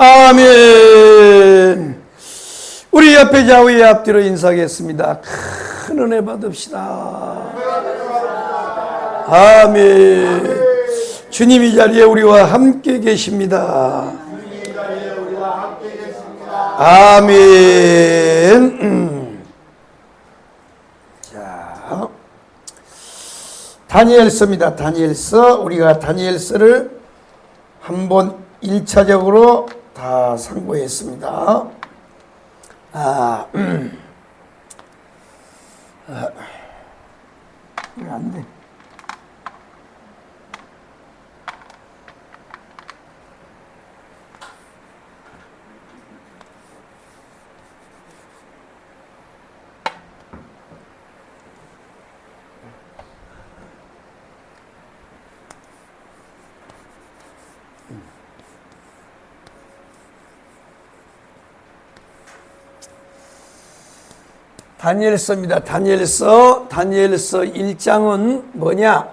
아멘. 우리 옆에 좌우의 앞뒤로 인사하겠습니다. 큰 은혜 받읍시다. 아멘. 주님 이 자리에 우리와 함께 계십니다. 아멘. 자, 다니엘서입니다. 다니엘서. 우리가 다니엘서를 한번 1차적으로 다 상고했습니다. 안 돼. 다니엘서입니다. 다니엘서 1장은 뭐냐?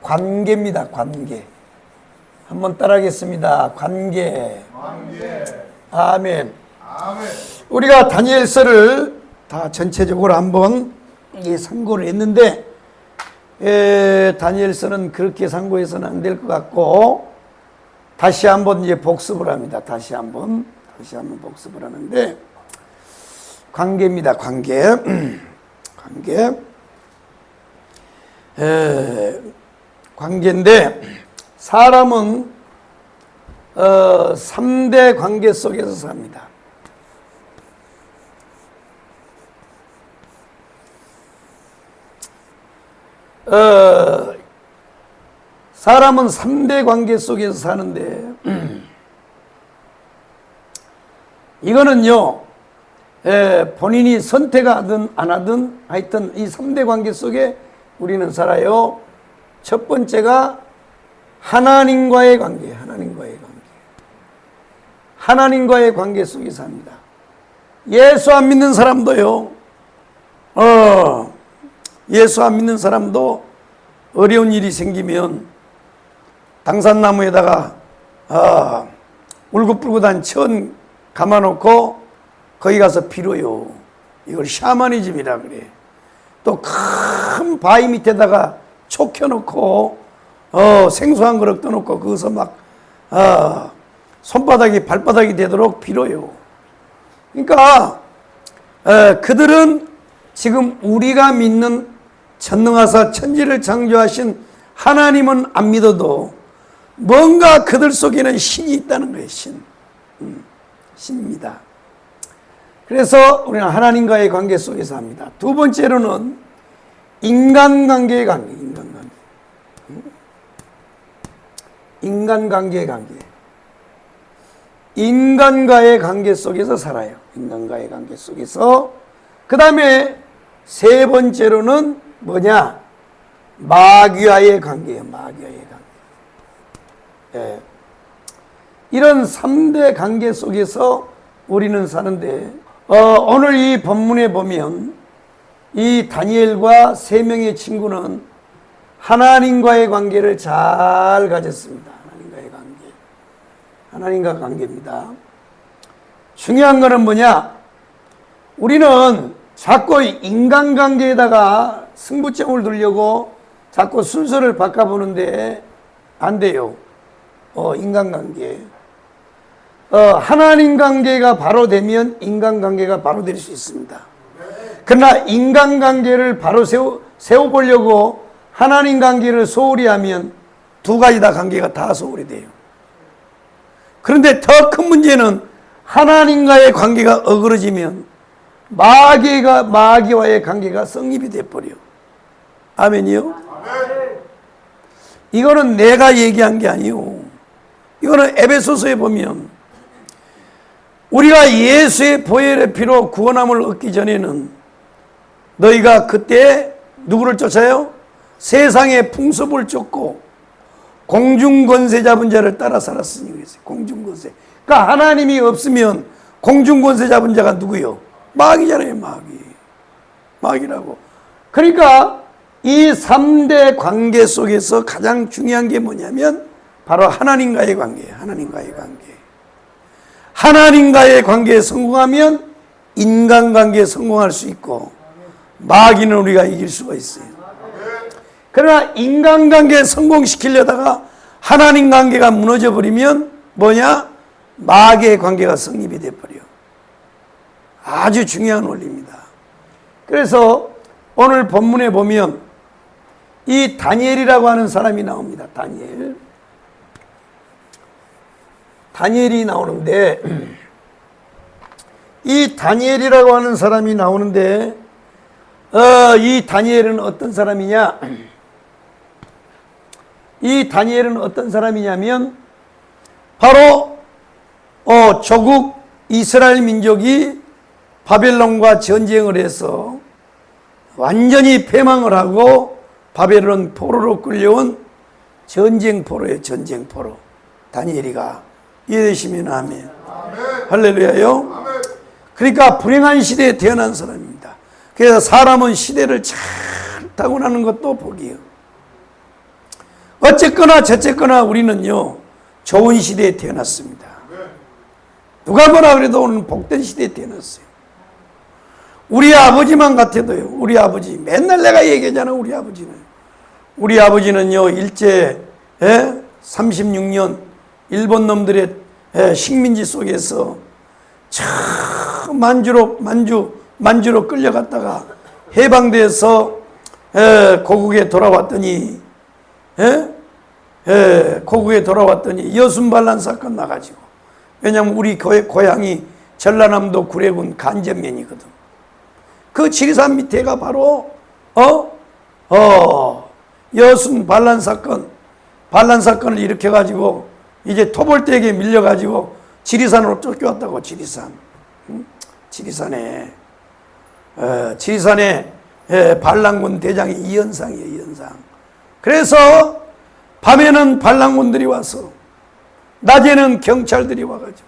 관계입니다. 관계. 한번 따라하겠습니다. 관계. 아멘. 우리가 다니엘서를 다 전체적으로 한번 상고를 했는데, 다니엘서는 그렇게 상고해서는 안 될 것 같고, 다시 한번 이제 복습을 합니다. 다시 한번 복습을 하는데, 관계입니다. 관계. 관계인데, 사람은 3대 관계 속에서 삽니다. 사람은 3대 관계 속에서 사는데, 이거는요, 본인이 선택하든 안 하든 하여튼 이 3대 관계 속에 우리는 살아요. 첫 번째가 하나님과의 관계. 하나님과의 관계 속에 삽니다. 예수 안 믿는 사람도요, 예수 안 믿는 사람도 어려운 일이 생기면 당산나무에다가 울긋불긋한 천 감아놓고 거기 가서 빌어요. 이걸 샤머니즘이라 그래. 또 큰 바위 밑에다가 촉 켜놓고 생수한 그릇 떠놓고 거기서 막 손바닥이 발바닥이 되도록 빌어요. 그러니까 그들은 지금 우리가 믿는 전능하사 천지를 창조하신 하나님은 안 믿어도 뭔가 그들 속에는 신이 있다는 거예요. 신입니다. 그래서 우리는 하나님과의 관계 속에서 합니다. 두 번째로는 인간관계의 관계. 인간관계의 관계. 인간과의 관계 속에서 살아요. 인간과의 관계 속에서. 그 다음에 세 번째로는 뭐냐? 마귀와의 관계예요. 마귀와의 관계. 이런 3대 관계 속에서 우리는 사는데, 오늘 이 본문에 보면 이 다니엘과 3명의 친구는 하나님과의 관계를 잘 가졌습니다. 하나님과 관계입니다. 중요한 거는 뭐냐? 우리는 자꾸 인간관계에다가 승부점을 두려고 자꾸 순서를 바꿔보는데 안 돼요. 인간관계. 하나님 관계가 바로 되면 인간관계가 바로 될 수 있습니다. 그러나 인간관계를 바로 세워보려고 하나님 관계를 소홀히 하면 두 가지 다 관계가 다 소홀히 돼요. 그런데 더 큰 문제는 하나님과의 관계가 어그러지면 마귀와의 관계가 성립이 돼버려요. 아멘이요? 이거는 내가 얘기한 게 아니요. 이거는 에베소서에 보면 우리가 예수의 보혈의 피로 구원함을 얻기 전에는 너희가 그때 누구를 쫓아요? 세상의 풍습을 쫓고 공중권세 잡은 자를 따라 살았으니 그랬어요. 공중권세. 그러니까 하나님이 없으면 공중권세 잡은 자가 누구요? 마귀잖아요. 마귀라고. 그러니까 이 3대 관계 속에서 가장 중요한 게 뭐냐면 바로 하나님과의 관계예요. 하나님과의 관계. 하나님과의 관계에 성공하면 인간관계에 성공할 수 있고 마귀는 우리가 이길 수가 있어요. 그러나 인간관계에 성공시키려다가 하나님 관계가 무너져 버리면 뭐냐? 마귀의 관계가 성립이 돼버려. 아주 중요한 원리입니다. 그래서 오늘 본문에 보면 이 다니엘이라고 하는 사람이 나옵니다. 다니엘이 나오는데 이 다니엘이라고 하는 사람이 나오는데 이 다니엘은 어떤 사람이냐? 이 다니엘은 어떤 사람이냐면 바로 조국 이스라엘 민족이 바벨론과 전쟁을 해서 완전히 패망을 하고 바벨론 포로로 끌려온 전쟁포로예요. 전쟁포로. 다니엘이가 이해되시면 아멘. 할렐루야요. 아멘. 그러니까 불행한 시대에 태어난 사람입니다. 그래서 사람은 시대를 잘 타고나는 것도 복이에요. 어쨌거나 저쨌거나 우리는요 좋은 시대에 태어났습니다. 누가 뭐라 그래도 오늘 복된 시대에 태어났어요. 우리 아버지만 같아도요. 우리 아버지 맨날 내가 얘기하잖아. 우리 아버지는요 일제 36년 일본 놈들의 식민지 속에서 참 만주로 끌려갔다가 해방돼서 고국에 돌아왔더니 여순반란 사건 나가지고, 왜냐하면 우리 고향이 전라남도 구례군 간전면이거든. 그 지리산 밑에가 바로 여순 반란 사건을 일으켜가지고 이제 토벌대에게 밀려가지고 지리산으로 쫓겨왔다고. 지리산에 반란군 대장이 이현상이에요. 이현상. 그래서 밤에는 반란군들이 와서 낮에는 경찰들이 와가지고,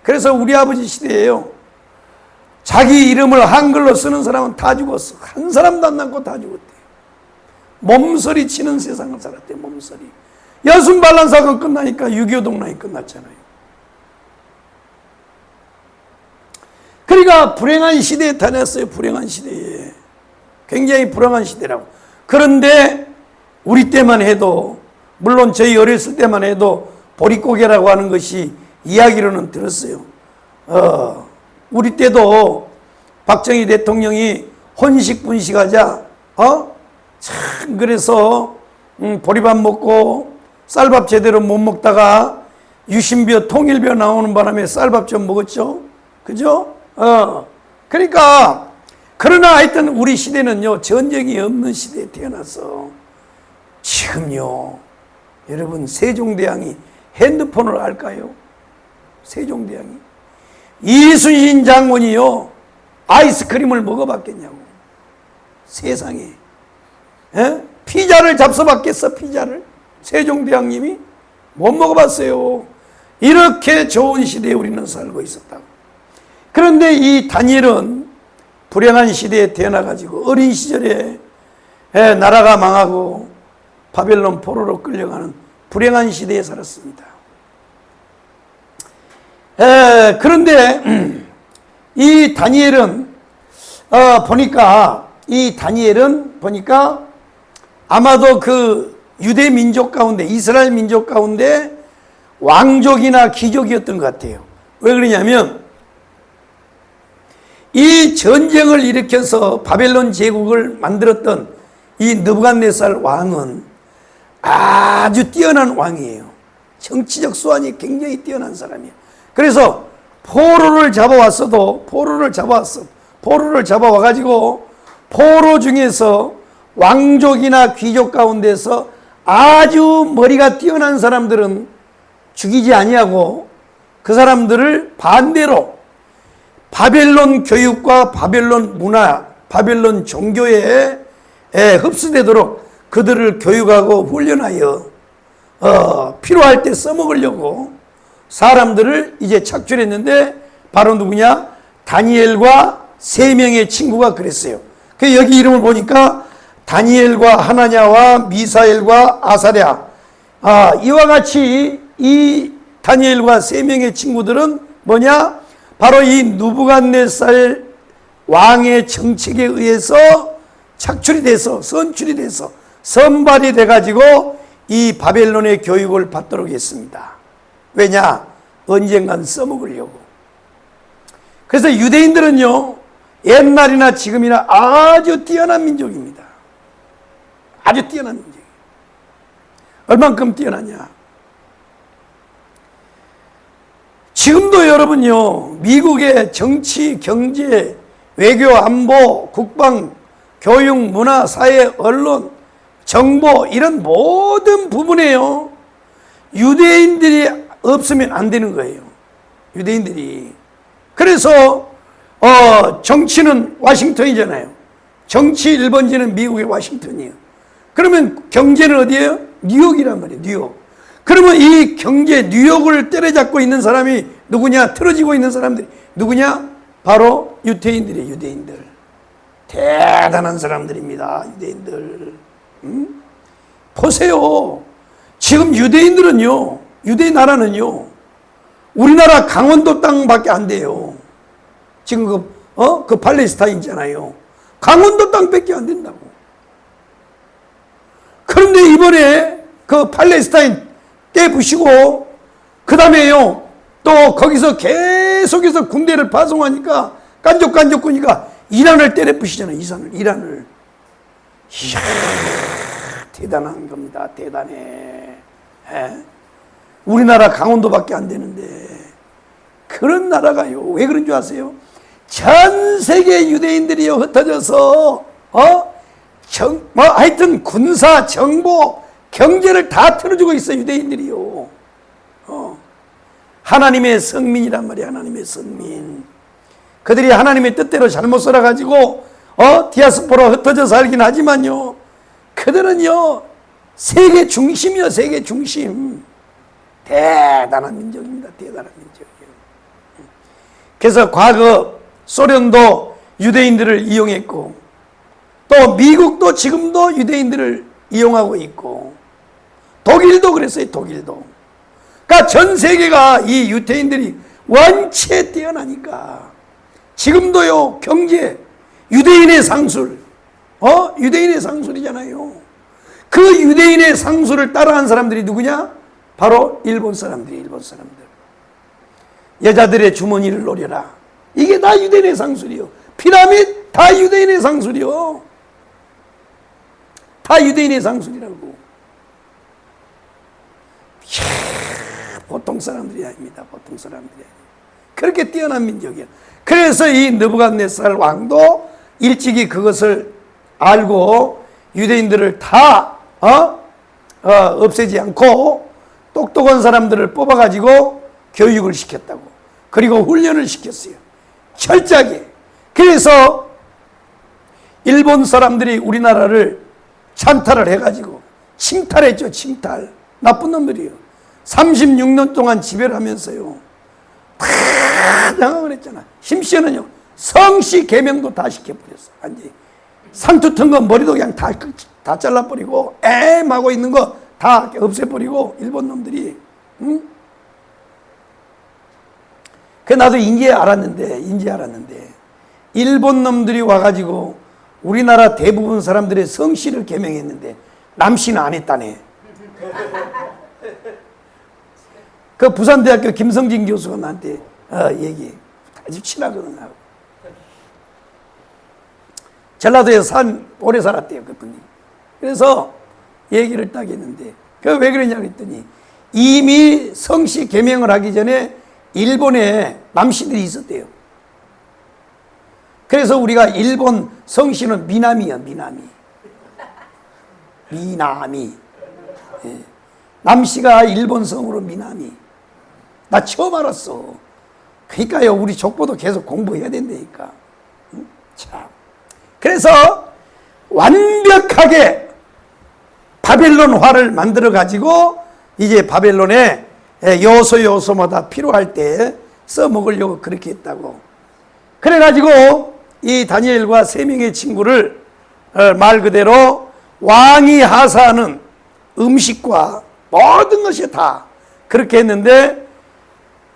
그래서 우리 아버지 시대에요 자기 이름을 한글로 쓰는 사람은 다 죽었어. 한 사람도 안 남고 다 죽었대. 몸서리 치는 세상을 살았대. 몸서리. 여순 반란 사건 끝나니까 6.25 동란이 끝났잖아요. 그러니까 불행한 시대에 다녔어요. 불행한 시대에. 굉장히 불행한 시대라고. 그런데 우리 때만 해도, 물론 저희 어렸을 때만 해도 보릿고개라고 하는 것이 이야기로는 들었어요. 우리 때도 박정희 대통령이 혼식 분식하자 참 그래서 보리밥 먹고 쌀밥 제대로 못 먹다가 유신벼 통일벼 나오는 바람에 쌀밥 좀 먹었죠. 그죠? 그러니까 그러나 하여튼 우리 시대는요 전쟁이 없는 시대에 태어났어. 지금요 여러분 세종대왕이 핸드폰을 알까요? 세종대왕이 이순신 장군이요 아이스크림을 먹어봤겠냐고. 세상에 피자를 잡숴봤겠어? 피자를 세종대왕님이 못 먹어봤어요. 이렇게 좋은 시대에 우리는 살고 있었다고. 그런데 이 다니엘은 불행한 시대에 태어나가지고 어린 시절에 나라가 망하고 바벨론 포로로 끌려가는 불행한 시대에 살았습니다. 그런데 이 다니엘은 보니까 아마도 그 유대 민족 가운데, 이스라엘 민족 가운데 왕족이나 귀족이었던 것 같아요. 왜 그러냐면 이 전쟁을 일으켜서 바벨론 제국을 만들었던 이 느부갓네살 왕은 아주 뛰어난 왕이에요. 정치적 수완이 굉장히 뛰어난 사람이에요. 그래서 포로를 잡아와가지고 포로 중에서 왕족이나 귀족 가운데서 아주 머리가 뛰어난 사람들은 죽이지 아니하고 그 사람들을 반대로 바벨론 교육과 바벨론 문화, 바벨론 종교에 흡수되도록 그들을 교육하고 훈련하여 필요할 때 써먹으려고 사람들을 이제 착출했는데 바로 누구냐? 다니엘과 3명의 친구가 그랬어요. 그 여기 이름을 보니까 다니엘과 하나냐와 미사엘과 아사랴. 이와 같이 이 다니엘과 3명의 친구들은 뭐냐? 바로 이 느부갓네살 왕의 정책에 의해서 착출이 돼서, 선출이 돼서, 선발이 돼가지고 이 바벨론의 교육을 받도록 했습니다. 왜냐? 언젠간 써먹으려고. 그래서 유대인들은요, 옛날이나 지금이나 아주 뛰어난 민족입니다. 아주 뛰어난 민족이에요. 얼만큼 뛰어나냐? 지금도 여러분요, 미국의 정치, 경제, 외교, 안보, 국방, 교육, 문화, 사회, 언론, 정보 이런 모든 부분에요, 유대인들이 없으면 안 되는 거예요. 유대인들이. 그래서 정치는 워싱턴이잖아요. 정치 1번지는 미국의 워싱턴이에요. 그러면 경제는 어디예요? 뉴욕이란 말이에요. 뉴욕. 그러면 이 경제 뉴욕을 때려잡고 있는 사람이 누구냐? 틀어지고 있는 사람들이 누구냐? 바로 유대인들이에요. 유대인들. 대단한 사람들입니다. 유대인들. 보세요. 지금 유대인들은요, 유대인 나라는요, 우리나라 강원도 땅밖에 안 돼요. 지금 그 팔레스타인 있잖아요. 강원도 땅밖에 안 된다고. 그런데 이번에 그 팔레스타인 깨부시고, 그 다음에요, 또 거기서 계속해서 군대를 파송하니까 깐족깐족거니까 이란을 때려 부시잖아요. 이란을. 이야, 대단한 겁니다. 대단해. 우리나라 강원도밖에 안 되는데 그런 나라가요. 왜 그런 줄 아세요? 전 세계 유대인들이요, 흩어져서 하여튼 군사, 정보, 경제를 다 틀어주고 있어. 유대인들이요. 하나님의 성민이란 말이야. 하나님의 성민. 그들이 하나님의 뜻대로 잘못 살아가지고 디아스포라 흩어져 살긴 하지만요, 그들은요 세계 중심이요. 세계 중심. 대단한 민족입니다. 대단한 민족이에요. 그래서 과거 소련도 유대인들을 이용했고, 또 미국도 지금도 유대인들을 이용하고 있고, 독일도 그랬어요. 독일도. 그러니까 전 세계가 이 유대인들이 원체 뛰어나니까 지금도요, 경제 유대인의 상술, 유대인의 상술이잖아요. 그 유대인의 상술을 따라한 사람들이 누구냐? 바로 일본 사람들이. 일본 사람들. 여자들의 주머니를 노려라. 이게 다 유대인의 상술이요. 피라밋 다 유대인의 상술이요. 다 유대인의 상술이라고. 보통 사람들이 아닙니다. 보통 사람들이 아닙니다. 그렇게 뛰어난 민족이야. 그래서 이 느부갓네살 왕도 일찍이 그것을 알고 유대인들을 다 없애지 않고 똑똑한 사람들을 뽑아가지고 교육을 시켰다고. 그리고 훈련을 시켰어요. 철저하게. 그래서 일본 사람들이 우리나라를 찬탈을 해가지고 침탈했죠. 침탈. 나쁜 놈들이요. 36년 동안 지배를 하면서요, 다 장악을 했잖아. 심지어는요, 성씨 개명도 다 시켜버렸어. 완전히 상투 튼 거 머리도 그냥 다 잘라버리고, 하고 있는 거 다 없애버리고, 일본 놈들이. 그 나도 인제 알았는데 일본 놈들이 와가지고 우리나라 대부분 사람들의 성씨를 개명했는데 남씨는 안 했다네. 그 부산대학교 김성진 교수가 나한테 얘기해. 아주 친하거든. 하고. 전라도에서 오래 살았대요, 그분이. 그래서 얘기를 딱 했는데, 그 왜 그러냐고 했더니, 이미 성씨 개명을 하기 전에 일본에 남씨들이 있었대요. 그래서 우리가 일본 성씨는 미나미야, 미나미. 미나미. 예. 남씨가 일본 성으로 미나미. 나 처음 알았어. 그러니까요, 우리 족보도 계속 공부해야 된다니까. 참. 그래서 완벽하게 바벨론화를 만들어 가지고 이제 바벨론에 요소마다 필요할 때 써먹으려고 그렇게 했다고. 그래가지고 이 다니엘과 세 명의 친구를 말 그대로 왕이 하사하는 음식과 모든 것이 다 그렇게 했는데,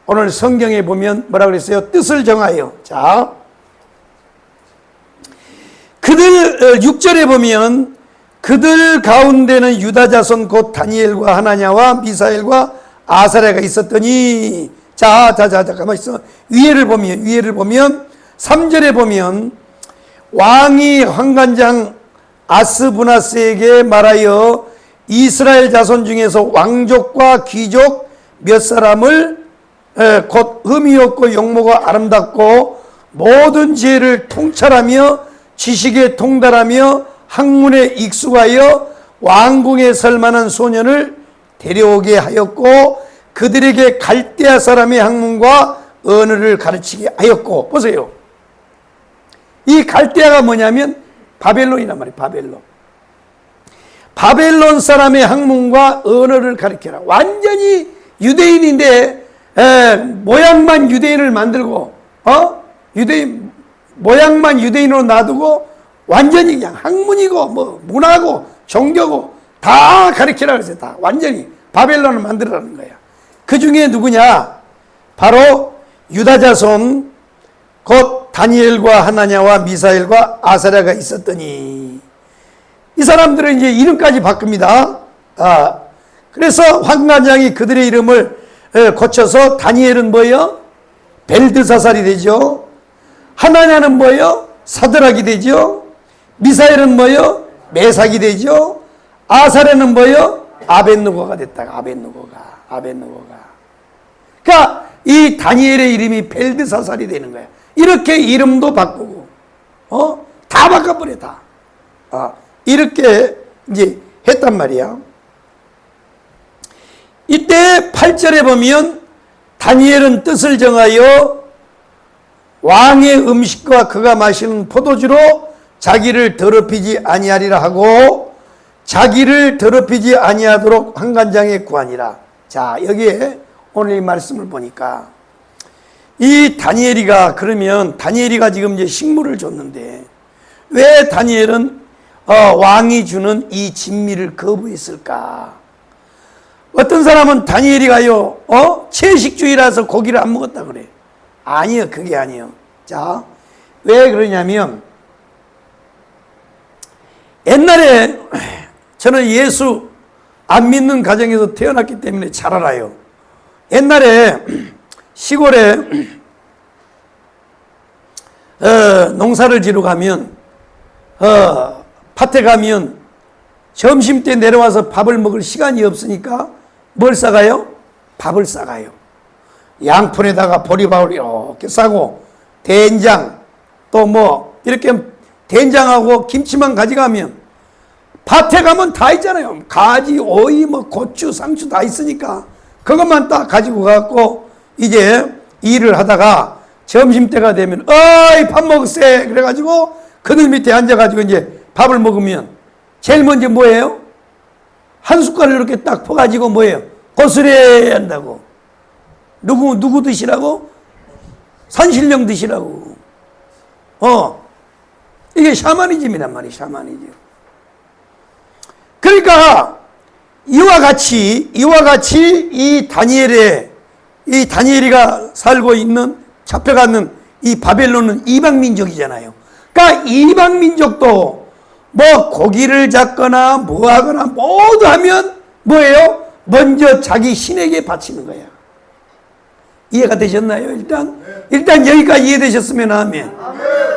오늘 성경에 보면 뭐라 그랬어요? 뜻을 정하여. 자, 그들 6절에 보면 그들 가운데는 유다 자손 곧 다니엘과 하나냐와 미사엘과 아사랴가 있었더니 가만히 있어. 위에를 보면 3절에 보면 왕이 환관장 아스부나스에게 말하여 이스라엘 자손 중에서 왕족과 귀족 몇 사람을 곧 흠이 없고 용모가 아름답고 모든 지혜를 통찰하며 지식에 통달하며 학문에 익숙하여 왕궁에 설 만한 소년을 데려오게 하였고 그들에게 갈대아 사람의 학문과 언어를 가르치게 하였고. 보세요. 이 갈대아가 뭐냐면 바벨론이란 말이에요. 바벨론 사람의 학문과 언어를 가르쳐라. 완전히 유대인인데 모양만 유대인을 만들고 유대인 모양만 유대인으로 놔두고 완전히 그냥 학문이고 뭐 문화고 종교고 다 가르치라 그랬어요. 다 완전히 바벨론을 만들어라는 거야. 그 중에 누구냐? 바로 유다 자손 곧 다니엘과 하나냐와 미사엘과 아사랴가 있었더니 이 사람들은 이제 이름까지 바꿉니다. 그래서 환관장이 그들의 이름을 고쳐서 다니엘은 뭐예요? 벨드사살이 되죠. 하나냐는 뭐예요? 사드락이 되죠. 미사엘은 뭐예요? 메삭이 되죠. 아사랴는 뭐예요? 아벳느고가 됐다. 아벳느고가. 그러니까 이 다니엘의 이름이 벨드사살이 되는 거야. 이렇게 이름도 바꾸고, 다 바꿔버려, 다. 이렇게 이제 했단 말이야. 이때 8절에 보면 다니엘은 뜻을 정하여 왕의 음식과 그가 마시는 포도주로 자기를 더럽히지 아니하리라 하고 자기를 더럽히지 아니하도록 환관장에 구하니라. 자, 여기에 오늘 이 말씀을 보니까 이 다니엘이가 그러면 다니엘이가 지금 이제 식물을 줬는데 왜 다니엘은 왕이 주는 이 진미를 거부했을까? 어떤 사람은 다니엘이가요, 채식주의라서 고기를 안 먹었다 그래. 아니요, 그게 아니에요. 자, 왜 그러냐면 옛날에 저는 예수 안 믿는 가정에서 태어났기 때문에 잘 알아요. 옛날에 시골에 농사를 지러 가면 밭에 가면 점심때 내려와서 밥을 먹을 시간이 없으니까 뭘 싸가요? 밥을 싸가요. 양푼에다가 보리밥을 이렇게 싸고 된장 또 뭐 이렇게 된장하고 김치만 가져가면 밭에 가면 다 있잖아요. 가지, 오이, 뭐 고추, 상추 다 있으니까 그것만 딱 가지고 가고 이제 일을 하다가 점심때가 되면 어이 밥 먹으세 그래가지고 그늘 밑에 앉아가지고 이제 밥을 먹으면 제일 먼저 뭐예요? 한 숟갈을 이렇게 딱 퍼가지고 뭐예요? 고스레 한다고. 누구 드시라고? 산신령 드시라고. 이게 샤머니즘이란 말이에요. 샤머니즘. 그러니까 이와 같이 이 다니엘이가 살고 있는 잡혀가는 이 바벨론은 이방 민족이잖아요. 그러니까 이방 민족도 뭐 고기를 잡거나 뭐 하거나 모두 하면 뭐예요? 먼저 자기 신에게 바치는 거야. 이해가 되셨나요? 일단 여기까지 이해되셨으면 아멘.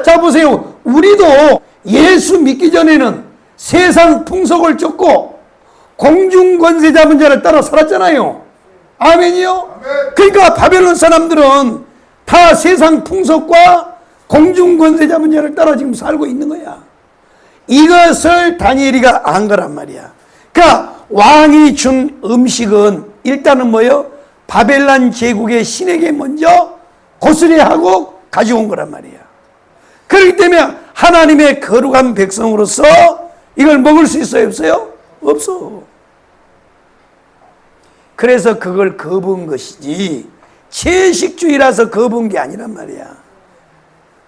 자, 보세요. 우리도 예수 믿기 전에는 세상 풍속을 쫓고 공중 권세 잡은 자를 따라 살았잖아요. 아멘이요? 그러니까 바벨론 사람들은 다 세상 풍속과 공중 권세 잡은 자를 따라 지금 살고 있는 거야. 이것을 다니엘이가 안 거란 말이야. 그러니까 왕이 준 음식은 일단은 뭐예요? 바벨론 제국의 신에게 먼저 고스레하고 가져온 거란 말이야. 그렇기 때문에 하나님의 거룩한 백성으로서 이걸 먹을 수 있어요? 없어요? 없어. 그래서 그걸 거부한 것이지 채식주의라서 거부한 게 아니란 말이야.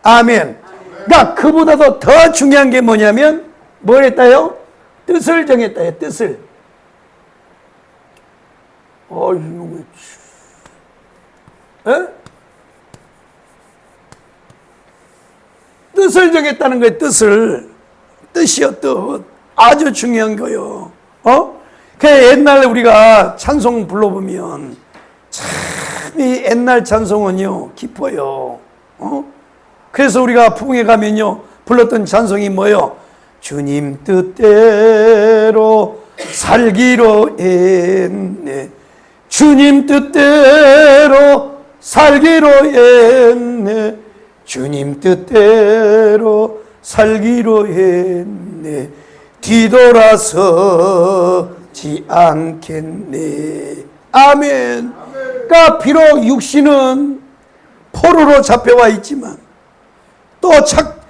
아멘. 그러니까 그보다도 더 중요한 게 뭐냐면 뭘 했다요? 뜻을 정했다요. 뜻을. 에? 뜻을 정했다는 거예요. 뜻이요, 뜻. 아주 중요한 거요. 그 옛날에 우리가 찬송 불러보면 참 이 옛날 찬송은요 기뻐요. 그래서 우리가 부흥회 가면요 불렀던 찬송이 뭐요? 주님 뜻대로 살기로 했네. 주님 뜻대로 살기로 했네. 주님 뜻대로 살기로 했네. 뒤돌아서지 않겠네. 아멘. 그러니까 비록 육신은 포로로 잡혀와 있지만 또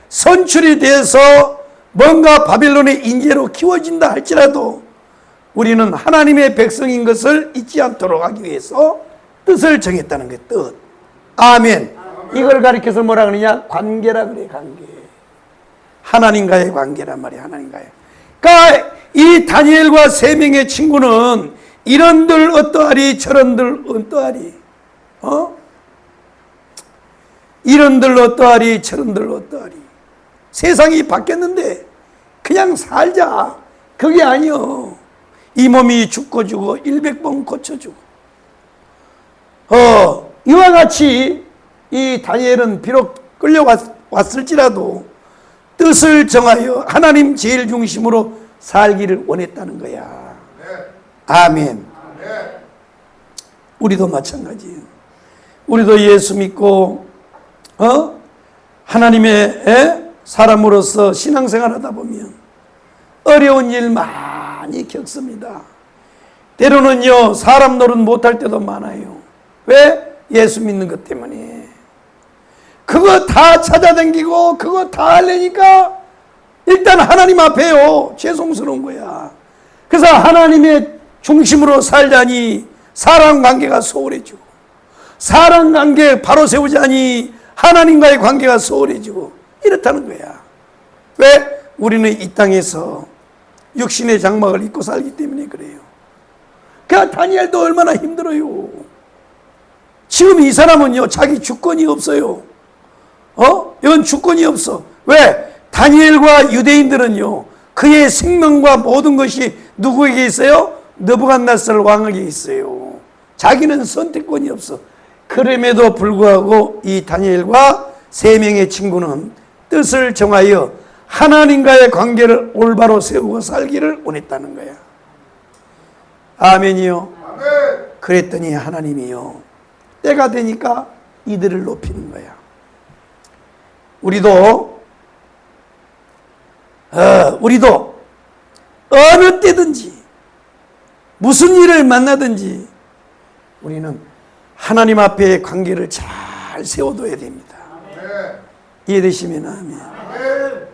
선출이 돼서 뭔가 바빌론의 인재로 키워진다 할지라도 우리는 하나님의 백성인 것을 잊지 않도록 하기 위해서 뜻을 정했다는 거예요. 뜻. 아멘. 이걸 가리켜서 뭐라 그러냐? 관계라 그래. 관계. 하나님과의 관계란 말이야. 하나님과의. 그러니까 이 다니엘과 세 명의 친구는 이런들 어떠하리 저런들 어떠하리. 이런들 어떠하리 저런들 어떠하리. 세상이 바뀌었는데 그냥 살자. 그게 아니요. 이 몸이 죽고 주고 100번 고쳐주고. 이와 같이 이 다니엘은 비록 끌려왔을지라도 뜻을 정하여 하나님 제일 중심으로 살기를 원했다는 거야. 아멘. 우리도 마찬가지예요. 우리도 예수 믿고 하나님의 사람으로서 신앙생활 하다 보면 어려운 일 많이 겪습니다. 때로는요 사람 노릇 못할 때도 많아요. 왜? 예수 믿는 것 때문에. 그거 다 찾아다니고 그거 다 하려니까 일단 하나님 앞에요 죄송스러운 거야. 그래서 하나님의 중심으로 살자니 사람 관계가 소홀해지고, 사람 관계 바로 세우자니 하나님과의 관계가 소홀해지고 이렇다는 거야. 왜? 우리는 이 땅에서 육신의 장막을 입고 살기 때문에 그래요. 그러니까 다니엘도 얼마나 힘들어요. 지금 이 사람은요 자기 주권이 없어요. 이건 주권이 없어. 왜? 다니엘과 유대인들은요 그의 생명과 모든 것이 누구에게 있어요? 느부갓네살 왕에게 있어요. 자기는 선택권이 없어. 그럼에도 불구하고 이 다니엘과 세 명의 친구는 뜻을 정하여 하나님과의 관계를 올바로 세우고 살기를 원했다는 거야. 아멘이요. 아멘. 그랬더니 하나님이요 때가 되니까 이들을 높이는 거야. 우리도 어느 때든지 무슨 일을 만나든지 우리는 하나님 앞에 관계를 잘 세워둬야 됩니다. 아멘. 이해되시면 아멘. 아멘.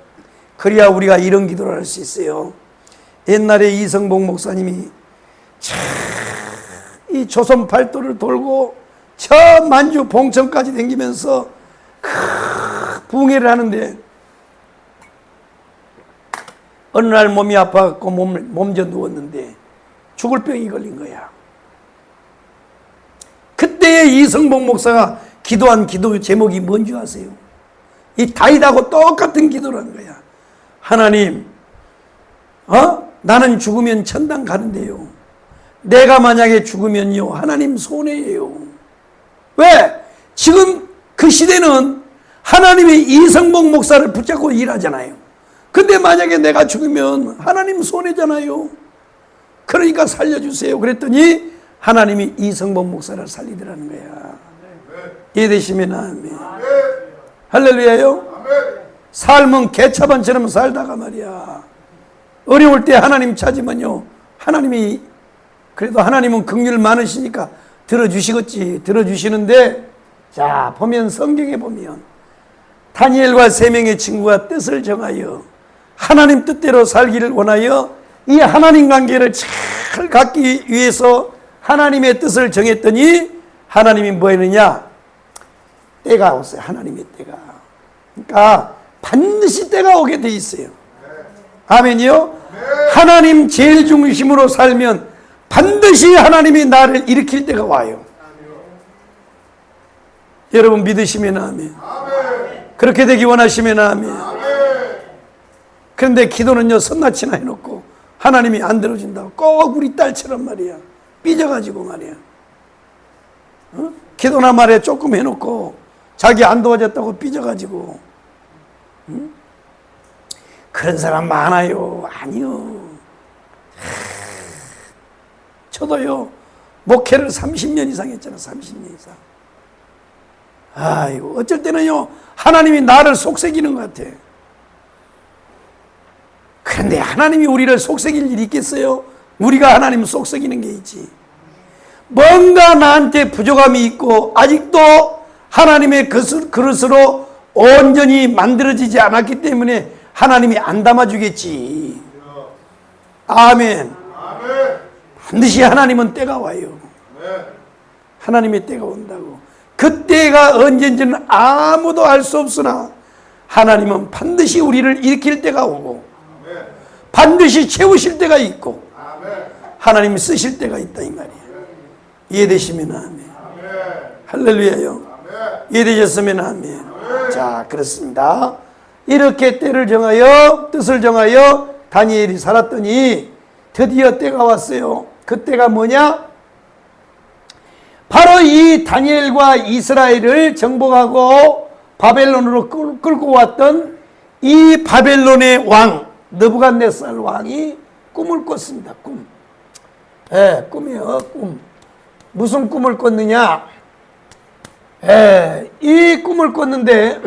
그래야 우리가 이런 기도를 할 수 있어요. 옛날에 이성복 목사님이 이 조선 팔도를 돌고 저 만주 봉천까지 다니면서 부흥회를 하는데 어느 날 몸이 아파갖고 몸져 누웠는데 죽을 병이 걸린 거야. 그때 이성복 목사가 기도한 기도 제목이 뭔지 아세요? 이 다윗하고 똑같은 기도를 한 거야. 하나님, 나는 죽으면 천당 가는데요. 내가 만약에 죽으면요, 하나님 손해예요. 왜? 지금 그 시대는 하나님이 이성복 목사를 붙잡고 일하잖아요. 근데 만약에 내가 죽으면 하나님 손해잖아요. 그러니까 살려주세요. 그랬더니 하나님이 이성복 목사를 살리더라는 거야. 이해되시면 아멘. 할렐루야요. 삶은 개차반처럼 살다가 말이야. 어려울 때 하나님 찾으면요. 하나님이 그래도 하나님은 긍휼 많으시니까 들어주시겠지. 들어주시는데 자 보면 성경에 보면 다니엘과 세 명의 친구가 뜻을 정하여 하나님 뜻대로 살기를 원하여 이 하나님 관계를 잘 갖기 위해서 하나님의 뜻을 정했더니 하나님이 뭐 했느냐? 때가 왔어요. 하나님의 때가. 그러니까 반드시 때가 오게 돼 있어요. 아멘이요? 하나님 제일 중심으로 살면 반드시 하나님이 나를 일으킬 때가 와요. 여러분 믿으시면 아멘. 그렇게 되기 원하시면 아멘. 그런데 기도는요, 선나치나 해놓고 하나님이 안 들어준다고 꼭 우리 딸처럼 말이야, 삐져가지고 말이야, 기도나 말에 조금 해놓고 자기 안 도와줬다고 삐져가지고, 그런 사람 많아요. 아니요. 저도요, 목회를 30년 이상 했잖아. 30년 이상. 아이고, 어쩔 때는요, 하나님이 나를 속삭이는 것 같아. 그런데 하나님이 우리를 속삭일 일이 있겠어요? 우리가 하나님을 속삭이는 게 있지. 뭔가 나한테 부족함이 있고 아직도 하나님의 그릇으로 온전히 만들어지지 않았기 때문에 하나님이 안 담아주겠지. 아멘. 반드시 하나님은 때가 와요. 하나님의 때가 온다고. 그때가 언젠지는 아무도 알 수 없으나 하나님은 반드시 우리를 일으킬 때가 오고 반드시 채우실 때가 있고 하나님이 쓰실 때가 있다 이 말이에요. 이해되시면 아멘. 할렐루야요. 이해되셨으면 아멘. 자, 그렇습니다. 이렇게 때를 정하여 뜻을 정하여 다니엘이 살았더니 드디어 때가 왔어요. 그 때가 뭐냐? 바로 이 다니엘과 이스라엘을 정복하고 바벨론으로 끌고 왔던 이 바벨론의 왕 느부갓네살 왕이 꿈을 꿨습니다. 꿈. 예, 꿈이요. 꿈. 무슨 꿈을 꿨느냐? 예, 이 꿈을 꿨는데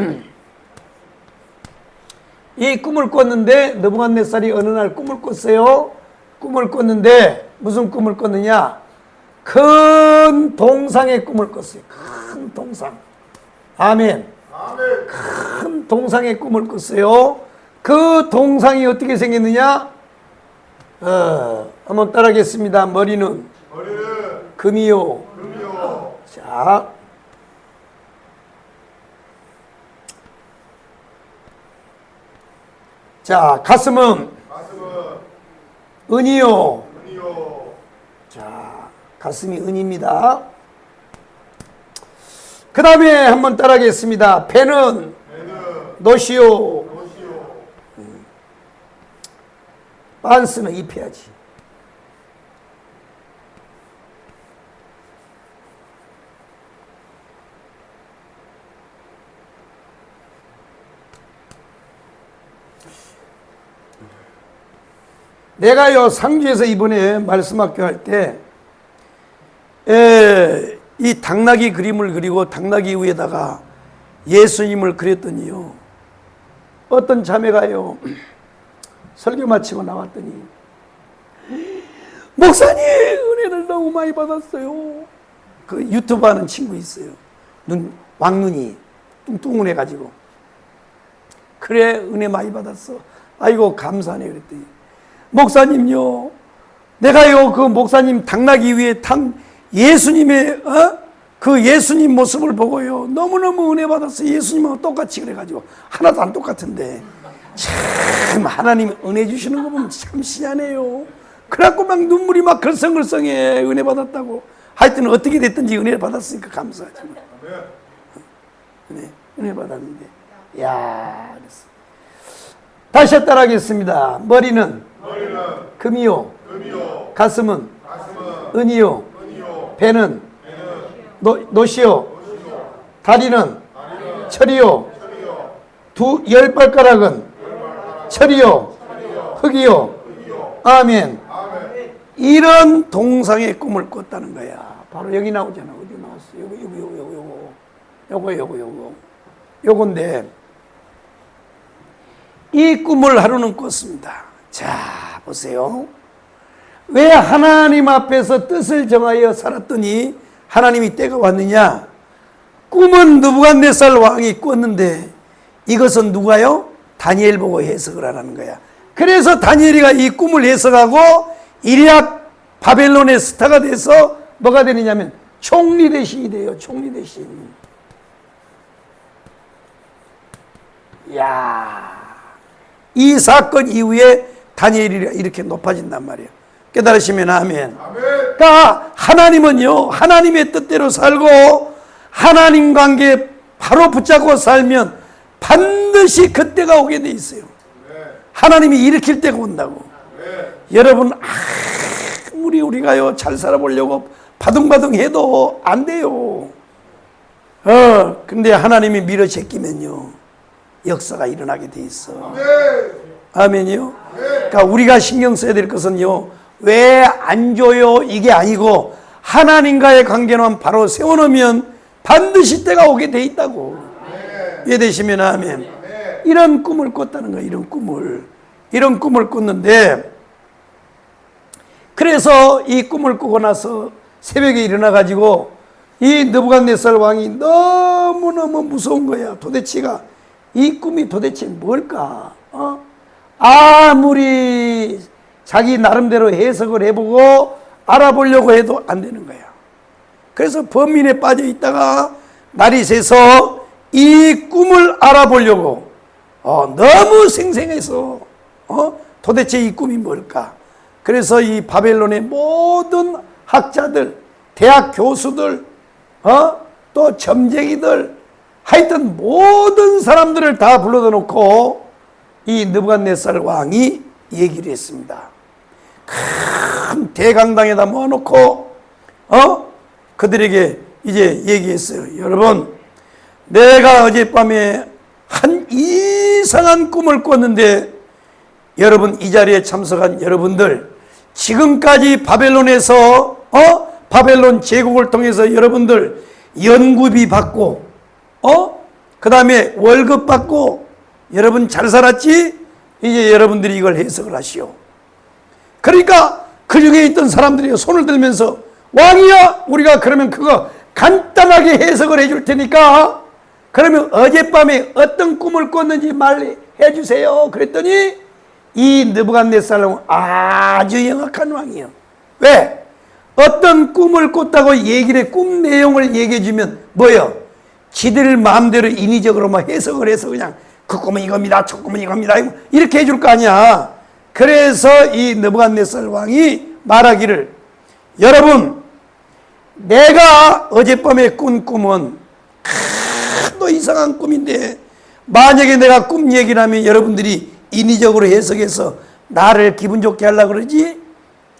느부갓네살이 어느 날 꿈을 꿨어요. 꿈을 꿨는데 무슨 꿈을 꿨느냐? 큰 동상의 꿈을 꿨어요. 큰 동상. 아멘. 큰 동상의 꿈을 꿨어요. 그 동상이 어떻게 생겼느냐? 한번 따라하겠습니다. 머리는 금이요. 자, 가슴은 은이요. 자, 가슴이 은입니다. 그 다음에 한번 따라하겠습니다. 배는 놋이요. 빤스는 입혀야지. 내가요, 상주에서 이번에 말씀학교 할 때, 이 당나귀 그림을 그리고 당나귀 위에다가 예수님을 그렸더니요, 어떤 자매가요, 설교 마치고 나왔더니, 목사님, 은혜를 너무 많이 받았어요. 그 유튜브 하는 친구 있어요. 왕눈이 뚱뚱해가지고. 그래, 은혜 많이 받았어. 아이고, 감사하네. 그랬더니, 목사님요, 내가요, 그 목사님 당나귀 위에 탄 예수님의, 그 예수님 모습을 보고요, 너무너무 은혜 받았어. 예수님하고 똑같이 그래가지고. 하나도 안 똑같은데. 참, 하나님 은혜 주시는 거 보면 참 신기하네요. 그래갖고 막 눈물이 막 글썽글썽해. 은혜 받았다고. 하여튼 어떻게 됐든지 은혜 받았으니까 감사하지. 은혜 받았는데. 야, 그랬어. 다시 따라하겠습니다. 머리는 금이요. 가슴은 은이요. 배는 놋이요. 다리는 철이요. 열 발가락은 철이요. 흙이요. 아멘. 이런 동상의 꿈을 꿨다는 거야. 바로 여기 나오잖아. 어디 나왔어? 요건데 이 꿈을 하루는 꿨습니다. 자, 보세요. 왜 하나님 앞에서 뜻을 정하여 살았더니 하나님이 때가 왔느냐? 꿈은 느부갓네살 왕이 꿨는데 이것은 누가요? 다니엘 보고 해석을 하라는 거야. 그래서 다니엘이가 이 꿈을 해석하고 이리야 바벨론의 스타가 돼서 뭐가 되느냐면 총리 대신이 돼요. 총리 대신. 이야, 이 사건 이후에 다니엘이 이렇게 높아진단 말이에요. 깨달으시면 아멘. 그러니까 하나님은요, 하나님의 뜻대로 살고 하나님 관계 바로 붙잡고 살면 반드시 그때가 오게 돼 있어요. 하나님이 일으킬 때가 온다고. 여러분, 아무리 우리가요 잘 살아보려고 바둥바둥 해도 안 돼요. 근데 하나님이 밀어제끼면요 역사가 일어나게 돼 있어. 아멘이요. 그러니까 우리가 신경 써야 될 것은요, 왜 안 줘요 이게 아니고 하나님과의 관계만 바로 세워놓으면 반드시 때가 오게 돼 있다고. 이해되시면 아멘. 이런 꿈을 꿨다는 거예요. 이런 꿈을 꿨는데, 그래서 이 꿈을 꾸고 나서 새벽에 일어나 가지고 이 느부갓네살 왕이 너무너무 무서운 거야. 도대체가 이 꿈이 도대체 뭘까? 아무리 자기 나름대로 해석을 해보고 알아보려고 해도 안 되는 거야. 그래서 범인에 빠져 있다가 날이 새서 이 꿈을 알아보려고 너무 생생해서 도대체 이 꿈이 뭘까? 그래서 이 바벨론의 모든 학자들, 대학 교수들, 또 점쟁이들, 하여튼 모든 사람들을 다 불러다 놓고 이 느부갓네살 왕이 얘기를 했습니다. 큰 대강당에다 모아놓고 그들에게 이제 얘기했어요. 여러분, 내가 어젯밤에 한 이상한 꿈을 꿨는데, 여러분, 이 자리에 참석한 여러분들, 지금까지 바벨론에서 바벨론 제국을 통해서 여러분들 연구비 받고 그 다음에 월급 받고 여러분 잘 살았지? 이제 여러분들이 이걸 해석을 하시오. 그러니까 그 중에 있던 사람들이 손을 들면서, 왕이야, 우리가 그러면 그거 간단하게 해석을 해줄 테니까 그러면 어젯밤에 어떤 꿈을 꿨는지 말해 주세요. 그랬더니 이 느부갓네살 왕은 아주 영악한 왕이에요. 왜? 어떤 꿈을 꿨다고 얘기를, 꿈 내용을 얘기해 주면 뭐예요? 지들 마음대로 인위적으로 막 해석을 해서 그냥 그 꿈은 이겁니다, 저 꿈은 이겁니다, 이렇게 해줄 거 아니야. 그래서 이 느부갓네살 왕이 말하기를, 여러분, 내가 어젯밤에 꾼 꿈은 또 이상한 꿈인데, 만약에 내가 꿈 얘기를 하면 여러분들이 인위적으로 해석해서 나를 기분 좋게 하려고 그러지?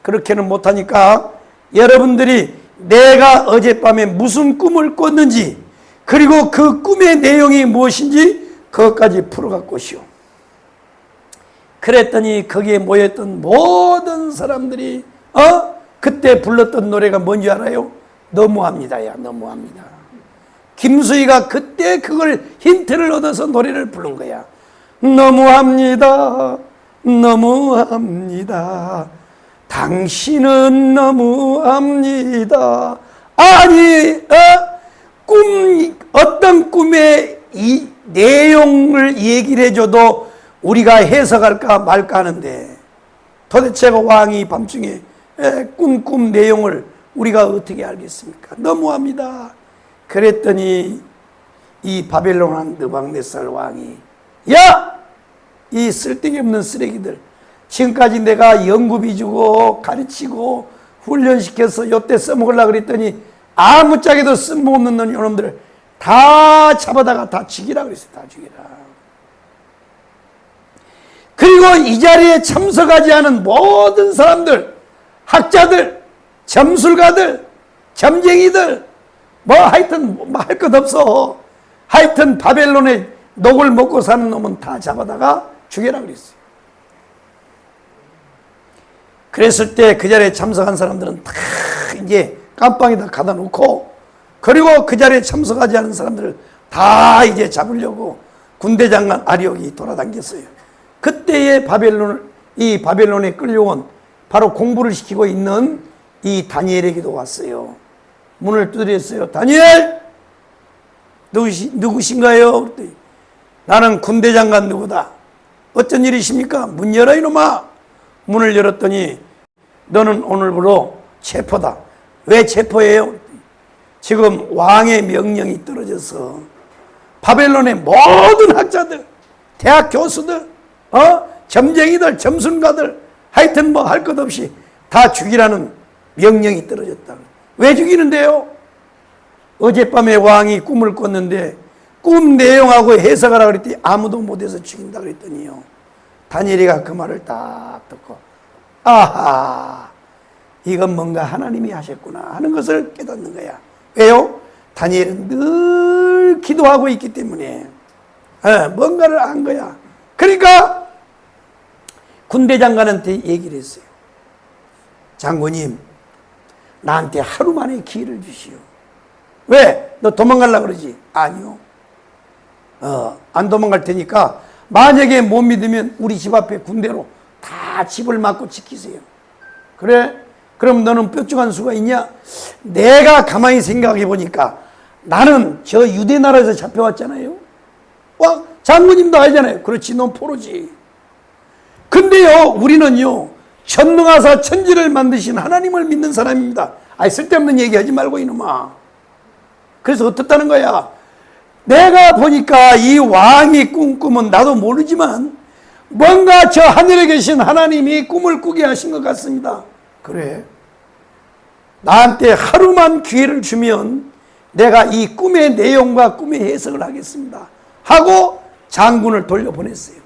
그렇게는 못하니까 여러분들이 내가 어젯밤에 무슨 꿈을 꿨는지, 그리고 그 꿈의 내용이 무엇인지 그것까지 풀어갖고 오시오. 그랬더니 거기에 모였던 모든 사람들이 그때 불렀던 노래가 뭔지 알아요? 너무합니다야, 너무합니다. 김수희가 그때 그걸 힌트를 얻어서 노래를 부른 거야. 너무합니다, 너무합니다, 당신은 너무합니다. 아니, 어떤 꿈의 이 내용을 얘기를 해줘도 우리가 해석할까 말까 하는데, 도대체가 왕이 밤중에 꿈 내용을 우리가 어떻게 알겠습니까? 너무합니다. 그랬더니 이 바벨론 왕 느부갓네살 왕이, 야! 이 쓸데기 없는 쓰레기들, 지금까지 내가 연구비 주고 가르치고 훈련시켜서 요때 써먹으려고 그랬더니 아무짝에도 쓸모없는 이놈들을 다 잡아다가 다 죽이라 그랬어요. 다 죽이라. 그리고 이 자리에 참석하지 않은 모든 사람들, 학자들, 점술가들, 점쟁이들, 하여튼 할 것 없어. 하여튼 바벨론의 녹을 먹고 사는 놈은 다 잡아다가 죽여라 그랬어요. 그랬을 때 그 자리에 참석한 사람들은 다 이제 깜빵에다 가다 놓고, 그리고 그 자리에 참석하지 않은 사람들을 다 이제 잡으려고 군대 장관 아리옥이 돌아다녔어요. 그때의 이 바벨론에 끌려온, 바로 공부를 시키고 있는 이 다니엘에게도 왔어요. 문을 두드렸어요. 다니엘! 누구신가요? 그랬더니 나는 군대 장관 누구다. 어쩐 일이십니까? 문 열어 이놈아. 문을 열었더니 너는 오늘부로 체포다. 왜 체포해요? 지금 왕의 명령이 떨어져서 바벨론의 모든 학자들, 대학 교수들, 점쟁이들, 점순가들, 하여튼 할 것 없이 다 죽이라는 명령이 떨어졌다. 왜 죽이는데요? 어젯밤에 왕이 꿈을 꿨는데 꿈 내용하고 해석하라 그랬더니 아무도 못해서 죽인다 그랬더니요, 다니엘이가 그 말을 딱 듣고 아하, 이건 뭔가 하나님이 하셨구나 하는 것을 깨닫는 거야. 왜요? 다니엘은 늘 기도하고 있기 때문에 뭔가를 안 거야. 그러니까 군대 장관한테 얘기를 했어요. 장군님, 나한테 하루 만에 기회를 주시오. 왜? 너 도망가려고 그러지? 아니요. 안 도망갈 테니까 만약에 못 믿으면 우리 집 앞에 군대로 다 집을 막고 지키세요. 그래? 그럼 너는 뾰족한 수가 있냐? 내가 가만히 생각해 보니까 나는 저 유대 나라에서 잡혀왔잖아요. 장군님도 알잖아요. 그렇지, 넌 포로지. 근데요, 우리는요, 전능하사 천지를 만드신 하나님을 믿는 사람입니다. 아이, 쓸데없는 얘기하지 말고 이놈아. 그래서 어떻다는 거야? 내가 보니까 이 왕이 꾼 꿈은 나도 모르지만 뭔가 저 하늘에 계신 하나님이 꿈을 꾸게 하신 것 같습니다. 그래, 나한테 하루만 기회를 주면 내가 이 꿈의 내용과 꿈의 해석을 하겠습니다 하고 장군을 돌려보냈어요.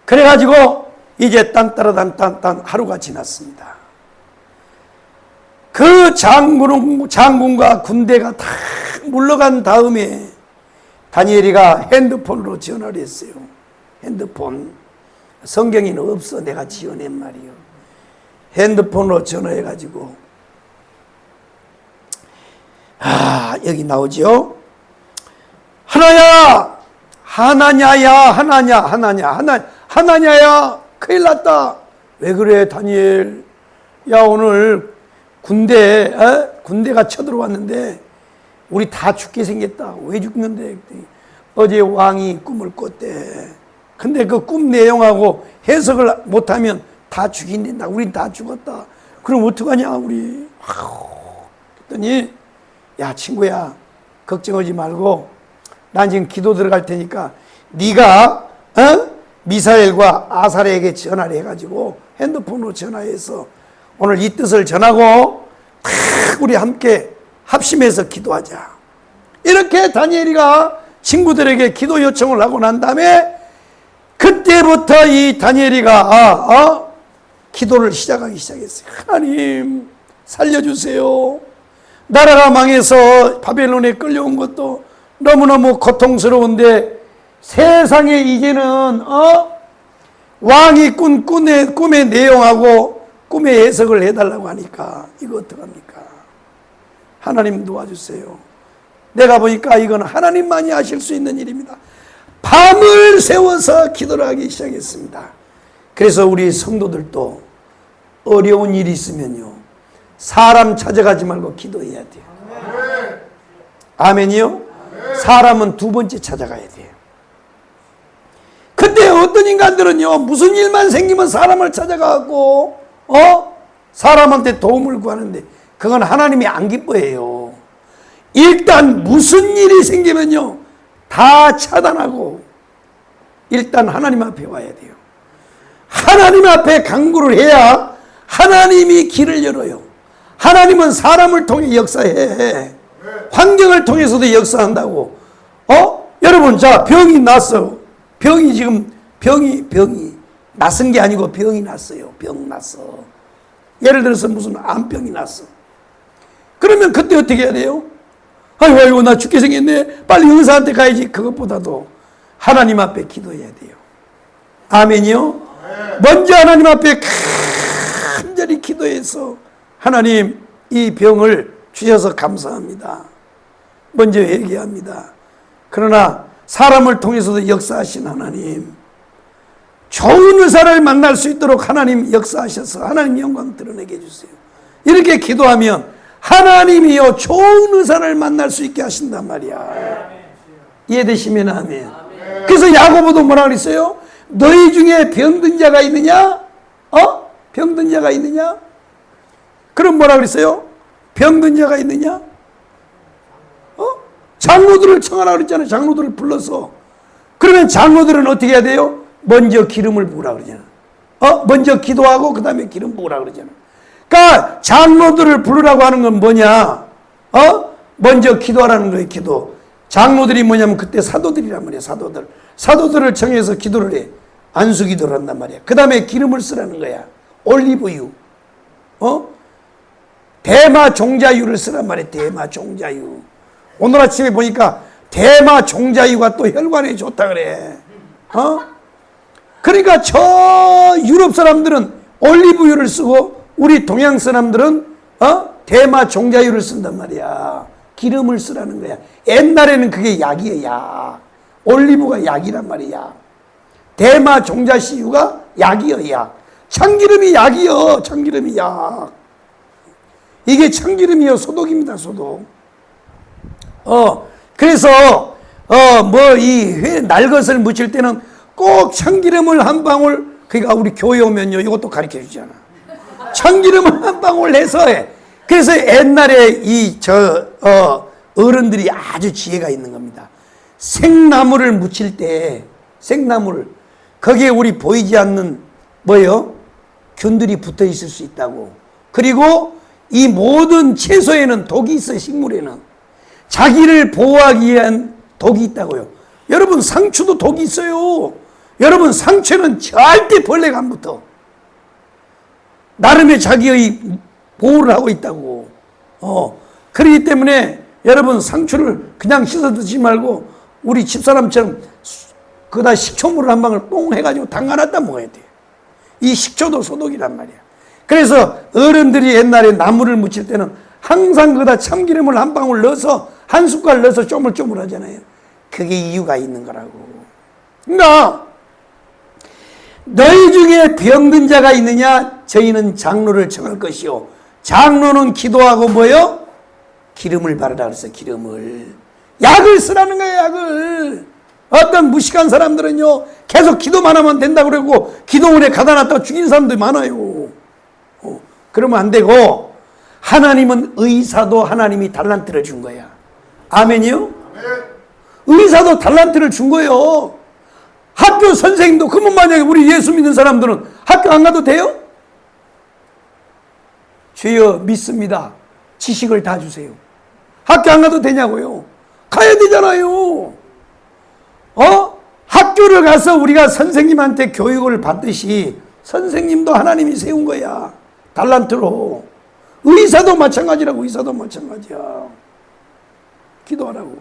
그래가지고 이제 딴따라단딴딴 하루가 지났습니다. 그 장군과 군대가 다 물러간 다음에 다니엘이가 핸드폰으로 전화를 했어요. 핸드폰. 성경에는 없어. 내가 지어낸 말이요. 핸드폰으로 전화해가지고 여기 나오죠. 하나냐야 큰일 났다. 왜 그래 다니엘? 야, 오늘 군대가 쳐들어왔는데 우리 다 죽게 생겼다. 왜 죽는데? 어제 왕이 꿈을 꿨대. 근데 그 꿈 내용하고 해석을 못하면 다 죽인다. 우린 다 죽었다. 그럼 어떡하냐 우리? 그랬더니 야, 친구야, 걱정하지 말고 난 지금 기도 들어갈 테니까 네가 미사엘과 아사랴에게 전화를 해가지고 핸드폰으로 전화해서 오늘 이 뜻을 전하고 우리 함께 합심해서 기도하자. 이렇게 다니엘이가 친구들에게 기도 요청을 하고 난 다음에 그때부터 이 다니엘이가 기도를 시작하기 시작했어요. 하나님 살려주세요. 나라가 망해서 바벨론에 끌려온 것도 너무너무 고통스러운데 세상에 이제는 왕이 꾼 꿈의 내용하고 꿈의 해석을 해달라고 하니까 이거 어떡합니까? 하나님 도와주세요. 내가 보니까 이건 하나님만이 하실 수 있는 일입니다. 밤을 새워서 기도를 하기 시작했습니다. 그래서 우리 성도들도 어려운 일이 있으면요, 사람 찾아가지 말고 기도해야 돼요. 아멘이요? 사람은 두 번째 찾아가야 돼요. 근데 어떤 인간들은요, 무슨 일만 생기면 사람을 찾아가고 사람한테 도움을 구하는데 그건 하나님이 안 기뻐해요. 일단 무슨 일이 생기면요, 다 차단하고 일단 하나님 앞에 와야 돼요. 하나님 앞에 간구를 해야 하나님이 길을 열어요. 하나님은 사람을 통해 역사해. 환경을 통해서도 역사한다고. 여러분, 자, 병이 났어. 병이 낯선 게 아니고 병이 났어요. 병 났어. 예를 들어서 무슨 암병이 났어. 그러면 그때 어떻게 해야 돼요? 아이고 나 죽게 생겼네. 빨리 의사한테 가야지. 그것보다도 하나님 앞에 기도해야 돼요. 아멘이요? 먼저 하나님 앞에 간절히 기도해서 하나님, 이 병을 주셔서 감사합니다. 먼저 얘기합니다. 그러나 사람을 통해서도 역사하신 하나님, 좋은 의사를 만날 수 있도록 하나님 역사하셔서 하나님 영광 드러내게 해주세요. 이렇게 기도하면 하나님이요, 좋은 의사를 만날 수 있게 하신단 말이야. 이해되시면 아멘. 그래서 야고보도 뭐라 그랬어요? 너희 중에 병든 자가 있느냐? 병든 자가 있느냐? 그럼 뭐라 그랬어요? 병든 자가 있느냐? 장로들을 청하라 그랬잖아요. 장로들을 불러서. 그러면 장로들은 어떻게 해야 돼요? 먼저 기름을 부으라 그러잖아. 먼저 기도하고 그 다음에 기름 부으라 그러잖아. 그러니까 장로들을 부르라고 하는 건 뭐냐? 먼저 기도하라는 거예요. 기도. 장로들이 뭐냐면 그때 사도들이란 말이에요. 사도들을 청해서 기도를 해. 안수 기도를 한단 말이야. 그 다음에 기름을 쓰라는 거야. 올리브유. 대마 종자유를 쓰란 말이야. 대마 종자유. 오늘 아침에 보니까 대마 종자유가 또 혈관에 좋다 그래. 그러니까 저 유럽 사람들은 올리브유를 쓰고 우리 동양 사람들은 대마 종자유를 쓴단 말이야. 기름을 쓰라는 거야. 옛날에는 그게 약이에요. 약. 올리브가 약이란 말이야. 대마 종자씨유가 약이요. 약. 참기름이 약이요. 참기름이 약. 이게 참기름이요. 소독입니다. 소독. 그래서 이 회 날것을 무칠 때는 꼭 참기름을 한 방울, 그러니까 우리 교회 오면요 이것도 가르쳐 주잖아. 참기름을 한 방울 해서 해. 그래서 옛날에 어른들이 아주 지혜가 있는 겁니다. 생나무를 무칠 때 생나무를 거기에 우리 보이지 않는 균들이 붙어 있을 수 있다고. 그리고 이 모든 채소에는 독이 있어요. 식물에는 자기를 보호하기 위한 독이 있다고요. 여러분 상추도 독이 있어요. 여러분 상추는 절대 벌레가 안 붙어. 나름의 자기의 보호를 하고 있다고. 그렇기 때문에 여러분 상추를 그냥 씻어 드시지 말고 우리 집사람처럼 그다 식초물을 한 방울 뽕 해가지고 담가놨다 먹어야 돼. 이 식초도 소독이란 말이야. 그래서 어른들이 옛날에 나무를 무칠 때는 항상 그다 참기름을 한 방울 넣어서 한 숟갈 넣어서 쪼물쪼물 하잖아요. 그게 이유가 있는 거라고. 그러니까 너희 중에 병든 자가 있느냐? 저희는 장로를 청할 것이요. 장로는 기도하고 기름을 바르라 그랬어. 기름을. 약을 쓰라는 거예요. 약을. 어떤 무식한 사람들은요 계속 기도만 하면 된다고 그러고 기도원에 가다 놨다가 죽인 사람들이 많아요. 그러면 안 되고 하나님은 의사도 하나님이 달란트를 준 거야. 아멘이요? 의사도 달란트를 준 거예요. 학교 선생님도. 그러면 만약에 우리 예수 믿는 사람들은 학교 안 가도 돼요? 주여 믿습니다. 지식을 다 주세요. 학교 안 가도 되냐고요? 가야 되잖아요. 학교를 가서 우리가 선생님한테 교육을 받듯이 선생님도 하나님이 세운 거야. 달란트로. 의사도 마찬가지라고. 의사도 마찬가지야. 기도하라고.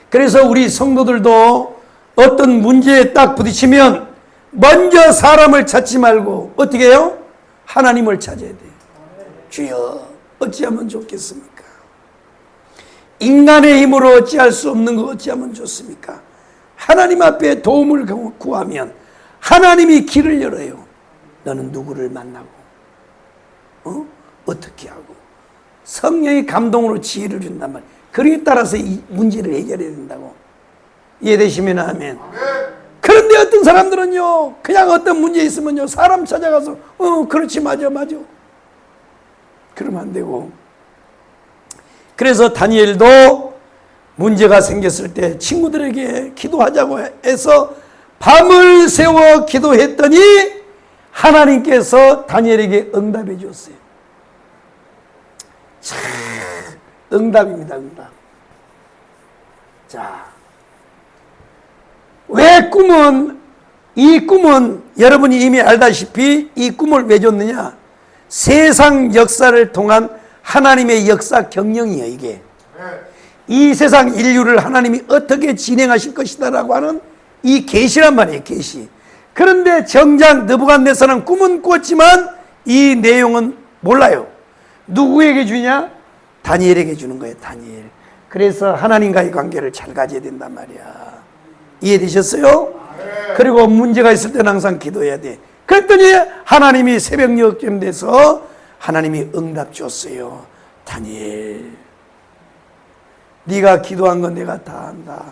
그래서 우리 성도들도 어떤 문제에 딱 부딪히면 먼저 사람을 찾지 말고 어떻게 해요? 하나님을 찾아야 돼. 주여 어찌하면 좋겠습니까? 인간의 힘으로 어찌할 수 없는 거 어찌하면 좋습니까? 하나님 앞에 도움을 구하면 하나님이 길을 열어요. 너는 누구를 만나고 어떻게 하고 성령의 감동으로 지혜를 준단 말이에요. 그에 따라서 이 문제를 해결해야 된다고. 이해되시면 아멘. 그런데 어떤 사람들은요 그냥 어떤 문제 있으면요 사람 찾아가서 그렇지 맞아 그러면 안 되고. 그래서 다니엘도 문제가 생겼을 때 친구들에게 기도하자고 해서 밤을 새워 기도했더니 하나님께서 다니엘에게 응답해 주었어요. 참 응답입니다. 응답. 자, 왜 이 꿈은 여러분이 이미 알다시피 이 꿈을 왜 줬느냐? 세상 역사를 통한 하나님의 역사 경영이에요. 이게 이 세상 인류를 하나님이 어떻게 진행하실 것이다라고 하는 이 계시란 말이에요. 계시. 그런데 정작 느부갓네살은 꿈은 꿨지만 이 내용은 몰라요. 누구에게 주냐? 다니엘에게 주는 거예요. 다니엘. 그래서 하나님과의 관계를 잘 가져야 된단 말이야. 이해되셨어요? 그리고 문제가 있을 때는 항상 기도해야 돼. 그랬더니 하나님이 새벽 역쯤 돼서 하나님이 응답 줬어요. 다니엘, 네가 기도한 건 내가 다 안다.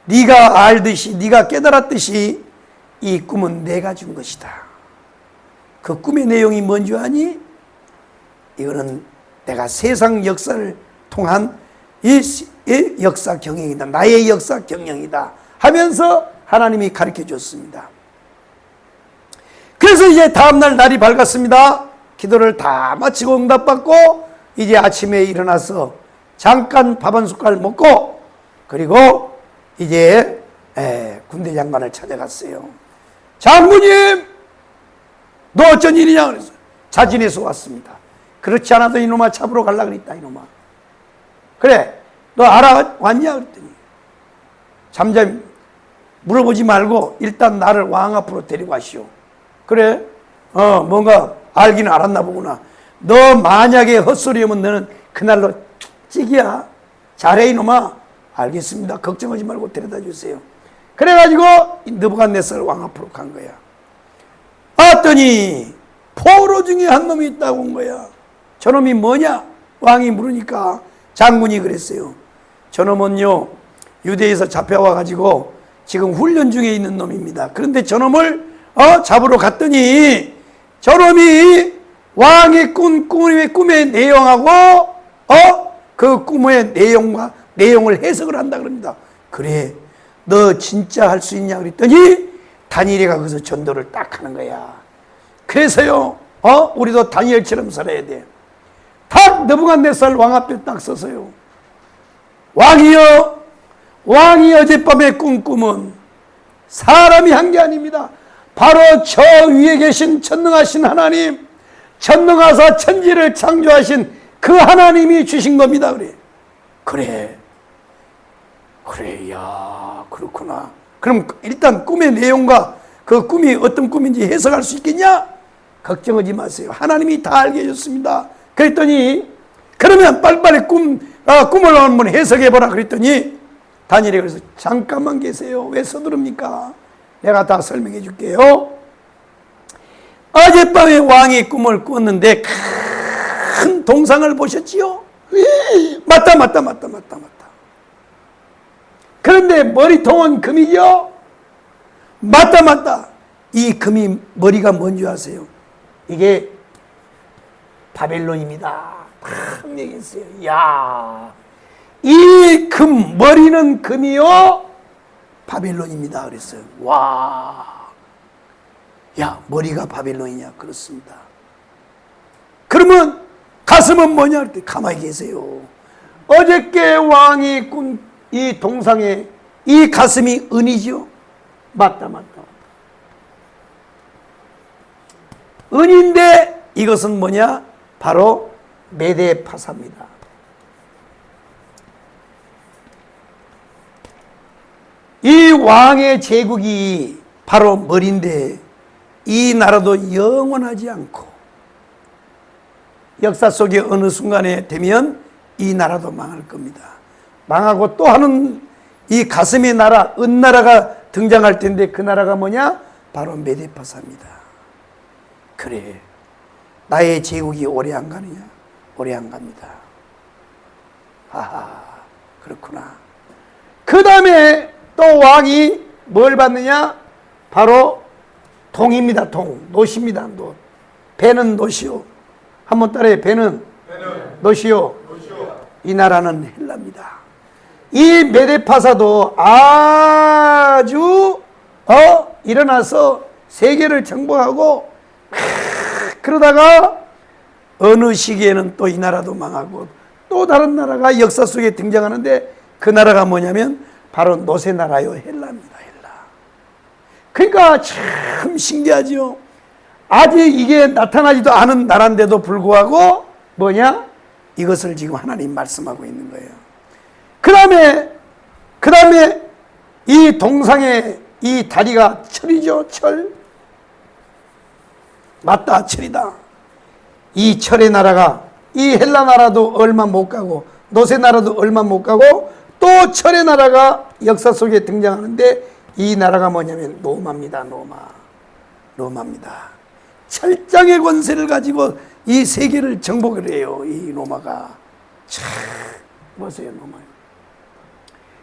네가 알듯이, 네가 깨달았듯이 이 꿈은 내가 준 것이다. 그 꿈의 내용이 뭔지 아니? 이거는 내가 세상 역사를 통한 이 역사 경영이다. 나의 역사 경영이다. 하면서 하나님이 가르쳐 줬습니다. 그래서 이제 다음날 날이 밝았습니다. 기도를 다 마치고 응답받고 이제 아침에 일어나서 잠깐 밥 한 숟갈 먹고 그리고 이제 군대 장관을 찾아갔어요. 장군님, 너 어쩐 일이냐 그랬어요. 자진해서 왔습니다. 그렇지 않아도 이놈아 잡으러 가려고 그랬다 이놈아. 그래, 너 알아왔냐 그랬더니 잠잠 물어보지 말고 일단 나를 왕 앞으로 데리고 가시오. 그래, 뭔가 알기는 알았나 보구나. 너 만약에 헛소리하면 너는 그날로 찍이야. 잘해 이놈아. 알겠습니다. 걱정하지 말고 데려다 주세요. 그래가지고 느부갓네살 왕 앞으로 간 거야. 왔더니 포로 중에 한 놈이 있다고 온 거야. 저놈이 뭐냐? 왕이 물으니까 장군이 그랬어요. 저놈은요 유대에서 잡혀와가지고 지금 훈련 중에 있는 놈입니다. 그런데 저놈을 잡으러 갔더니 저놈이 왕의 꿈의 내용하고 그 꿈의 내용을 해석을 한다 그럽니다. 그래, 너 진짜 할 수 있냐 그랬더니 다니엘이가 거기서 전도를 딱 하는 거야. 그래서요 우리도 다니엘처럼 살아야 돼. 딱 느부갓네살 왕 앞에 딱 서서요. 왕이여, 왕이 어젯밤에 꾼 꿈은 사람이 한 게 아닙니다. 바로 저 위에 계신 전능하신 하나님, 전능하사 천지를 창조하신 그 하나님이 주신 겁니다. 그래, 야, 그렇구나. 그럼 일단 꿈의 내용과 그 꿈이 어떤 꿈인지 해석할 수 있겠냐? 걱정하지 마세요. 하나님이 다 알게 해줬습니다. 그랬더니 그러면 빨리빨리 꿈을 한번 해석해보라 그랬더니 다니엘이 그래서 잠깐만 계세요. 왜 서두릅니까? 내가 다 설명해 줄게요. 어젯밤에 왕이 꿈을 꿨는데 큰 동상을 보셨지요? 맞다. 그런데 머리통은 금이죠? 맞다. 이 금이 머리가 뭔지 아세요? 이게 바벨론입니다. 딱 얘기했어요. 야, 이 금, 머리는 금이요? 바벨론입니다. 그랬어요. 와, 야, 머리가 바벨론이냐? 그렇습니다. 그러면 가슴은 뭐냐? 그랬더니 가만히 계세요. 어저께 왕이 꾼 이 동상에 이 가슴이 은이죠? 맞다. 은인데 이것은 뭐냐? 바로 메데파사입니다. 이 왕의 제국이 바로 머리인데 이 나라도 영원하지 않고 역사 속에 어느 순간에 되면 이 나라도 망할 겁니다. 망하고 또 하는 이 가슴의 나라, 은나라가 등장할 텐데 그 나라가 뭐냐? 바로 메데파사입니다. 그래, 나의 제국이 오래 안 가느냐? 오래 안 갑니다. 하하, 그렇구나. 그 다음에 또 왕이 뭘 받느냐? 바로 동입니다. 노시입니다. 배는 노시오. 한번 따라해. 배는 노시오. 이 나라는 헬라입니다. 이 메데파사도 아주 일어나서 세계를 정복하고 그러다가 어느 시기에는 또 이 나라도 망하고 또 다른 나라가 역사 속에 등장하는데 그 나라가 뭐냐면 바로 노세 나라요, 헬라입니다. 헬라. 그러니까 참 신기하죠. 아직 이게 나타나지도 않은 나라인데도 불구하고 뭐냐? 이것을 지금 하나님 말씀하고 있는 거예요. 그 다음에 이 동상의 이 다리가 철이죠, 철. 맞다, 철이다. 이 철의 나라가 이 헬라 나라도 얼마 못 가고 노세 나라도 얼마 못 가고 또 철의 나라가 역사 속에 등장하는데 이 나라가 뭐냐면 로마입니다. 로마입니다. 철장의 권세를 가지고 이 세계를 정복을 해요. 이 로마가. 참 보세요, 로마.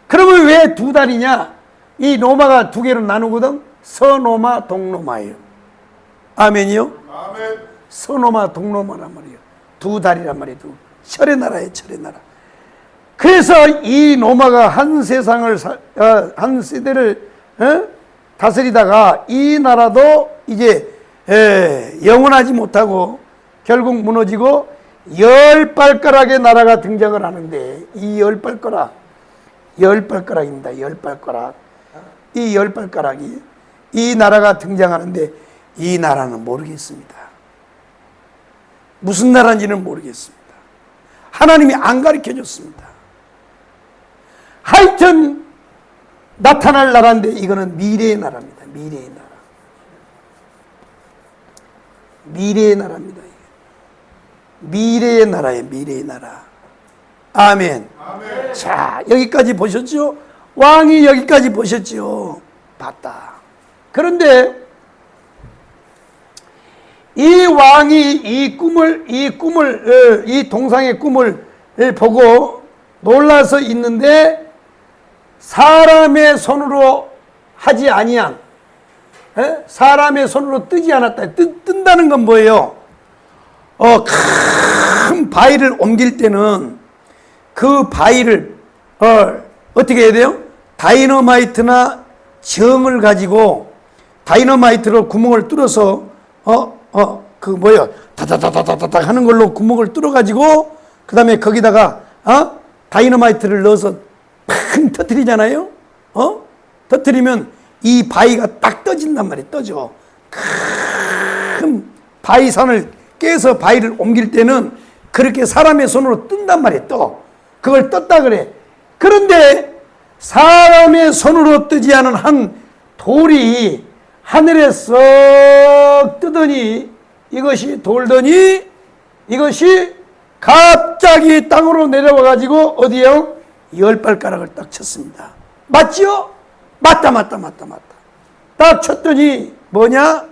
그러면 왜 두 다리냐? 이 로마가 두 개로 나누거든. 서로마, 동로마예요. 아멘이요? 아멘. 서로마, 동로마란 말이에요. 두 다리란 말이에요. 철의 나라예요, 철의 나라. 그래서 이 로마가 한 세상을 한 세대를 다스리다가 이 나라도 이제 영원하지 못하고 결국 무너지고 열 발가락의 나라가 등장을 하는데, 이 열 발가락입니다. 열 발가락. 이 열 발가락이, 이 나라가 등장하는데, 이 나라는 모르겠습니다. 무슨 나라인지는 모르겠습니다. 하나님이 안 가르쳐 줬습니다. 하여튼 나타날 나라인데 이거는 미래의 나라입니다. 미래의 나라. 미래의 나라입니다. 미래의 나라예요. 미래의 나라. 아멘. 아멘. 자, 여기까지 보셨죠? 왕이 여기까지 보셨죠? 봤다. 그런데 이 왕이 이 동상의 꿈을 보고 놀라서 있는데, 사람의 손으로 하지 아니한, 사람의 손으로 뜨지 않았다. 뜬다는 건 뭐예요? 큰 바위를 옮길 때는 그 바위를 어떻게 해야 돼요? 다이너마이트나 정을 가지고 다이너마이트로 구멍을 뚫어서 그 뭐예요? 다다다다다다 하는 걸로 구멍을 뚫어 가지고 그 다음에 거기다가 다이너마이트를 넣어서 팍 터뜨리잖아요. 터뜨리면 이 바위가 딱 떠진단 말이에요. 떠져. 큰 바위산을 깨서 바위를 옮길 때는 그렇게 사람의 손으로 뜬단 말이에요. 떠. 그걸 떴다 그래. 그런데 사람의 손으로 뜨지 않은 한 돌이 하늘에 썩 뜨더니, 이것이 돌더니 이것이 갑자기 땅으로 내려와 가지고 어디에요? 열 발가락을 딱 쳤습니다. 맞지요? 맞다. 딱 쳤더니 뭐냐?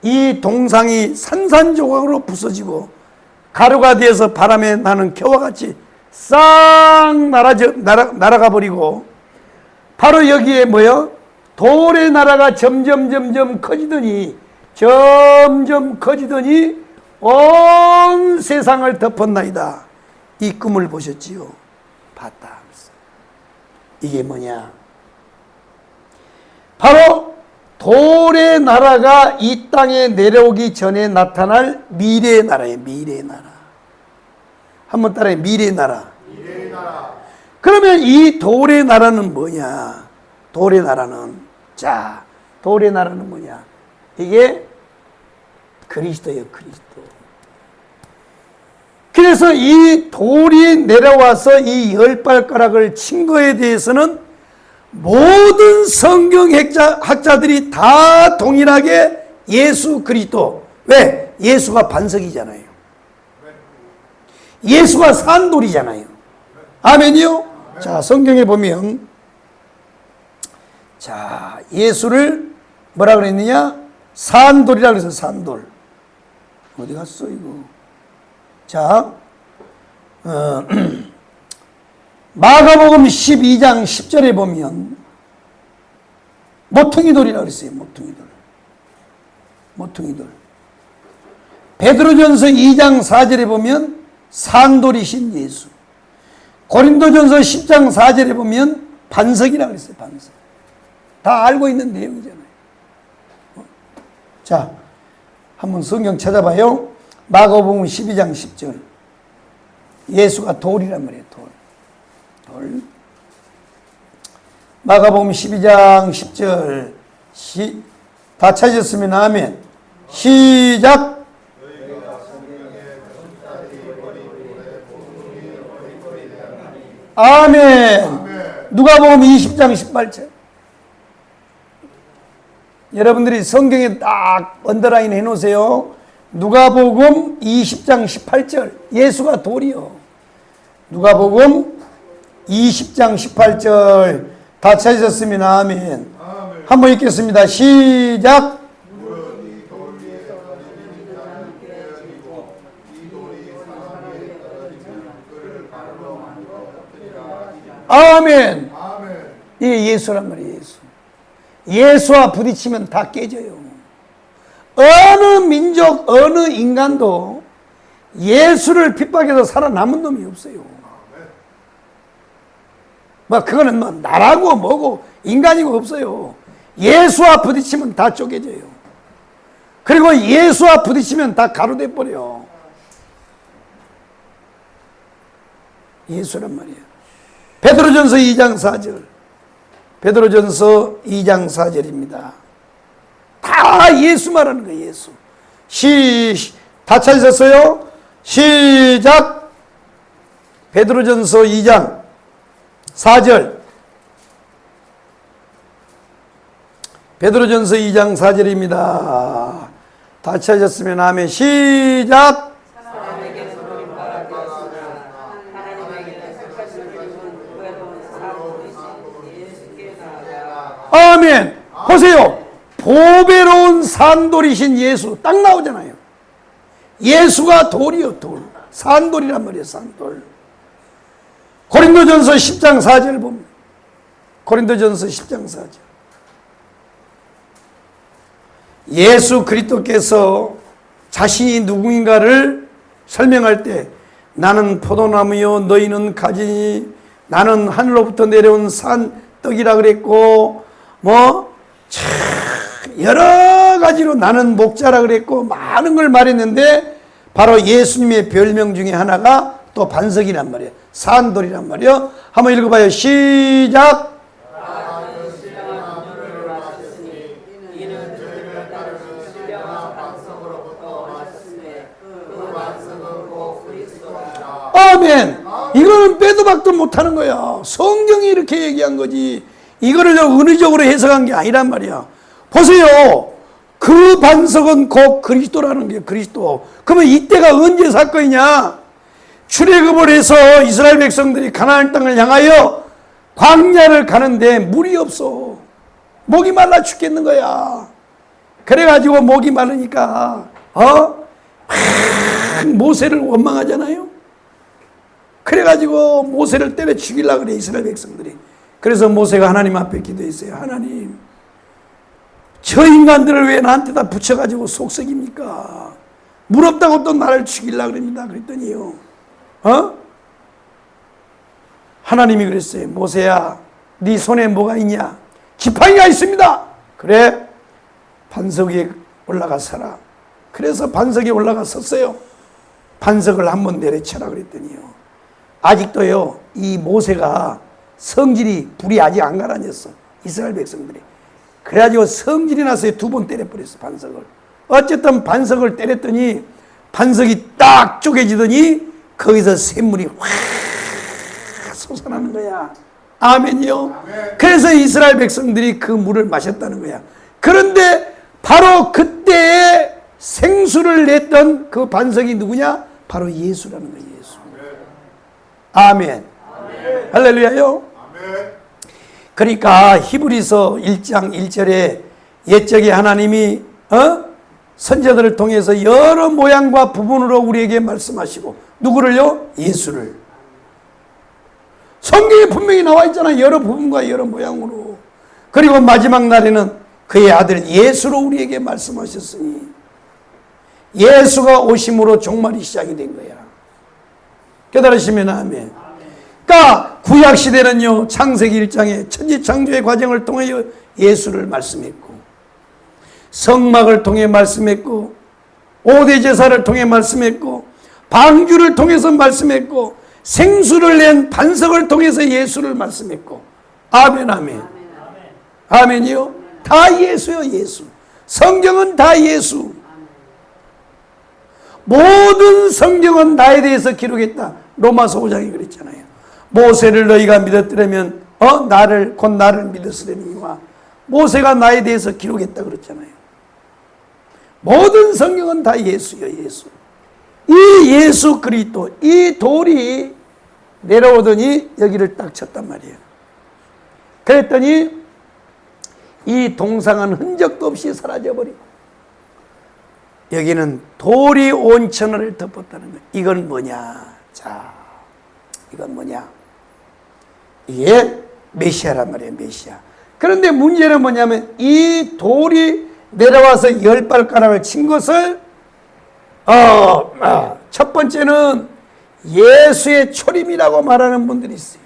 이 동상이 산산조각으로 부서지고 가루가 되어서 바람에 나는 겨와 같이 싹 날아가 버리고, 바로 여기에 뭐요? 돌의 나라가 점점 커지더니 온 세상을 덮었나이다. 이 꿈을 보셨지요? 봤다. 이게 뭐냐? 바로 돌의 나라가 이 땅에 내려오기 전에 나타날 미래의 나라예요. 미래의 나라. 한번 따라해. 미래의 나라. 미래의 나라. 그러면 이 돌의 나라는 뭐냐? 돌의 나라는, 자, 돌의 나라는 뭐냐? 이게 그리스도예요. 그리스도. 그래서 이 돌이 내려와서 이 열 발가락을 친 거에 대해서는 모든 성경 학자들이 다 동일하게 예수 그리스도. 왜? 예수가 반석이잖아요. 예수가 산돌이잖아요. 아멘이요? 자, 성경에 보면, 자, 예수를 뭐라 그랬느냐? 산돌이라 그래서 산돌. 어디 갔어 이거? 자, 마가복음 12장 10절에 보면 모퉁이돌이라 그랬어요. 모퉁이돌. 베드로전서 2장 4절에 보면 산돌이신 예수. 고린도전서 10장 4절에 보면 반석이라 그랬어요. 반석. 다 알고 있는 내용이잖아요. 자, 한번 성경 찾아봐요. 마가복음 12장 10절. 예수가 돌이란 말이에요. 돌. 마가복음 12장 10절. 다 찾으셨으면 아멘. 시작. 아멘. 누가복음 20장 18절. 여러분들이 성경에 딱 언더라인 해놓으세요. 누가복음 20장 18절. 예수가 돌이요. 누가복음 20장 18절. 다 찾으셨으면 아멘. 한번 읽겠습니다. 시작. 아멘. 이게 예수란 말이에요. 예수. 예수와 부딪히면 다 깨져요. 어느 민족, 어느 인간도 예수를 핍박해서 살아남은 놈이 없어요. 뭐 그거는 뭐 나라고 뭐고 인간이고 없어요. 예수와 부딪히면 다 쪼개져요. 그리고 예수와 부딪히면 다 가루돼 버려. 예수란 말이에요. 베드로전서 2장 4절. 베드로전서 2장 4절입니다. 다 예수 말하는 거예요. 예수. 다 찾으셨어요? 시작. 베드로전서 2장 4절. 베드로전서 2장 4절입니다. 다 찾으셨으면 아멘. 시작. 아멘. 보세요. 보배로운 산돌이신 예수 딱 나오잖아요. 예수가 돌이요, 돌. 산돌이란 말이에요. 산돌. 고린도전서 10장 4절 보면, 고린도전서 10장 4절. 예수 그리스도께서 자신이 누구인가를 설명할 때 나는 포도나무요 너희는 가지니 나는 하늘로부터 내려온 산떡이라 그랬고 여러 가지로 나는 목자라 그랬고 많은 걸 말했는데 바로 예수님의 별명 중에 하나가 또 반석이란 말이에요. 산돌이란 말이에요. 한번 읽어봐요. 시작. 아멘. 이거는 빼도 박도 못하는 거야. 성경이 이렇게 얘기한 거지. 이거를 은의적으로 해석한 게 아니란 말이야. 보세요. 그 반석은 곧 그리스도라는 게 그리스도. 그러면 이때가 언제 사건이냐? 출애굽을 해서 이스라엘 백성들이 가나안 땅을 향하여 광야를 가는데 물이 없어. 목이 말라 죽겠는 거야. 그래가지고 목이 마르니까 모세를 원망하잖아요. 그래가지고 모세를 때려 죽이려고 그래 이스라엘 백성들이. 그래서 모세가 하나님 앞에 기도했어요. 하나님, 저 인간들을 왜 나한테다 붙여가지고 속썩입니까? 물 없다고 또 나를 죽이려고 그럽니다. 그랬더니요, 하나님이 그랬어요. 모세야, 네 손에 뭐가 있냐? 지팡이가 있습니다. 그래, 반석 위에 올라가 서라. 그래서 반석에 올라가 섰어요. 반석을 한번 내려쳐라 그랬더니요, 아직도요 이 모세가 성질이 불이 아직 안 가라앉았어. 이스라엘 백성들이. 그래가지고 성질이 나서 두 번 때려버렸어. 반석을. 어쨌든 반석을 때렸더니 반석이 딱 쪼개지더니 거기서 샘물이 확 솟아나는 거야. 아멘이요. 아멘. 그래서 이스라엘 백성들이 그 물을 마셨다는 거야. 그런데 바로 그때에 생수를 냈던 그 반석이 누구냐? 바로 예수라는 거예요. 예수. 아멘. 아멘. 할렐루야요. 아멘. 그러니까 히브리서 1장 1절에 옛적에 하나님이 선자들을 통해서 여러 모양과 부분으로 우리에게 말씀하시고, 누구를요? 예수를. 성경에 분명히 나와 있잖아요. 여러 부분과 여러 모양으로. 그리고 마지막 날에는 그의 아들 예수로 우리에게 말씀하셨으니 예수가 오심으로 종말이 시작이 된 거야. 깨달으시면 아멘. 그러니까 구약시대는요, 창세기 1장에 천지창조의 과정을 통하여 예수를 말씀했고, 성막을 통해 말씀했고, 5대 제사를 통해 말씀했고, 방주를 통해서 말씀했고, 생수를 낸 반석을 통해서 예수를 말씀했고. 아멘. 아멘. 아멘이요. 다 예수요. 예수. 성경은 다 예수. 모든 성경은 나에 대해서 기록했다. 로마서 5장이 그랬잖아요. 모세를 너희가 믿었더라면 나를 곧 나를 믿었으려니와 모세가 나에 대해서 기록했다 그랬잖아요. 모든 성경은 다 예수요. 예수. 이 예수 그리스도, 이 돌이 내려오더니 여기를 딱 쳤단 말이에요. 그랬더니 이 동상은 흔적도 없이 사라져버리고 여기는 돌이 온 천하를 덮었다는 거예요. 이건 뭐냐? 자, 이건 뭐냐? 이게 메시아란 말이에요. 메시아. 그런데 문제는 뭐냐면 이 돌이 내려와서 10발가락을 친 것을 첫 번째는 예수의 초림이라고 말하는 분들이 있어요.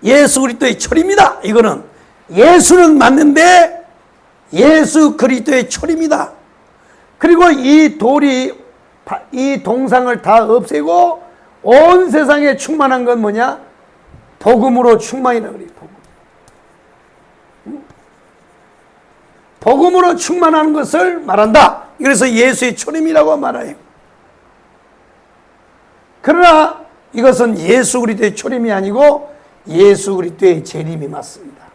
예수 그리스도의 초림이다. 이거는 예수는 맞는데 예수 그리스도의 초림이다. 그리고 이 돌이 이 동상을 다 없애고 온 세상에 충만한 건 뭐냐? 복음으로 충만이라 그래요. 복음으로 충만한 것을 말한다. 그래서 예수의 초림이라고 말해요. 그러나 이것은 예수 그리스도의 초림이 아니고 예수 그리스도의 재림이 맞습니다.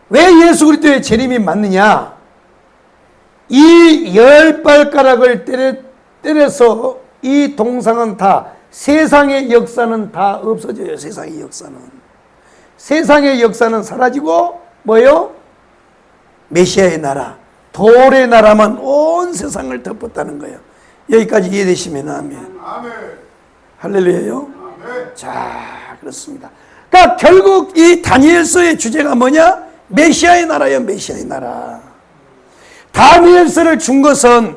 왜 예수 그리스도의 재림이 맞느냐? 이 10발가락을 때려서 이 동상은 다, 세상의 역사는 다 없어져요. 세상의 역사는. 세상의 역사는 사라지고 뭐요? 메시아의 나라, 돌의 나라만 온 세상을 덮었다는 거예요. 여기까지 이해되시면 아멘. 아멘. 할렐루야요. 아멘. 자, 그렇습니다. 그러니까 결국 이 다니엘서의 주제가 뭐냐? 메시아의 나라예요. 메시아의 나라. 다니엘서를 준 것은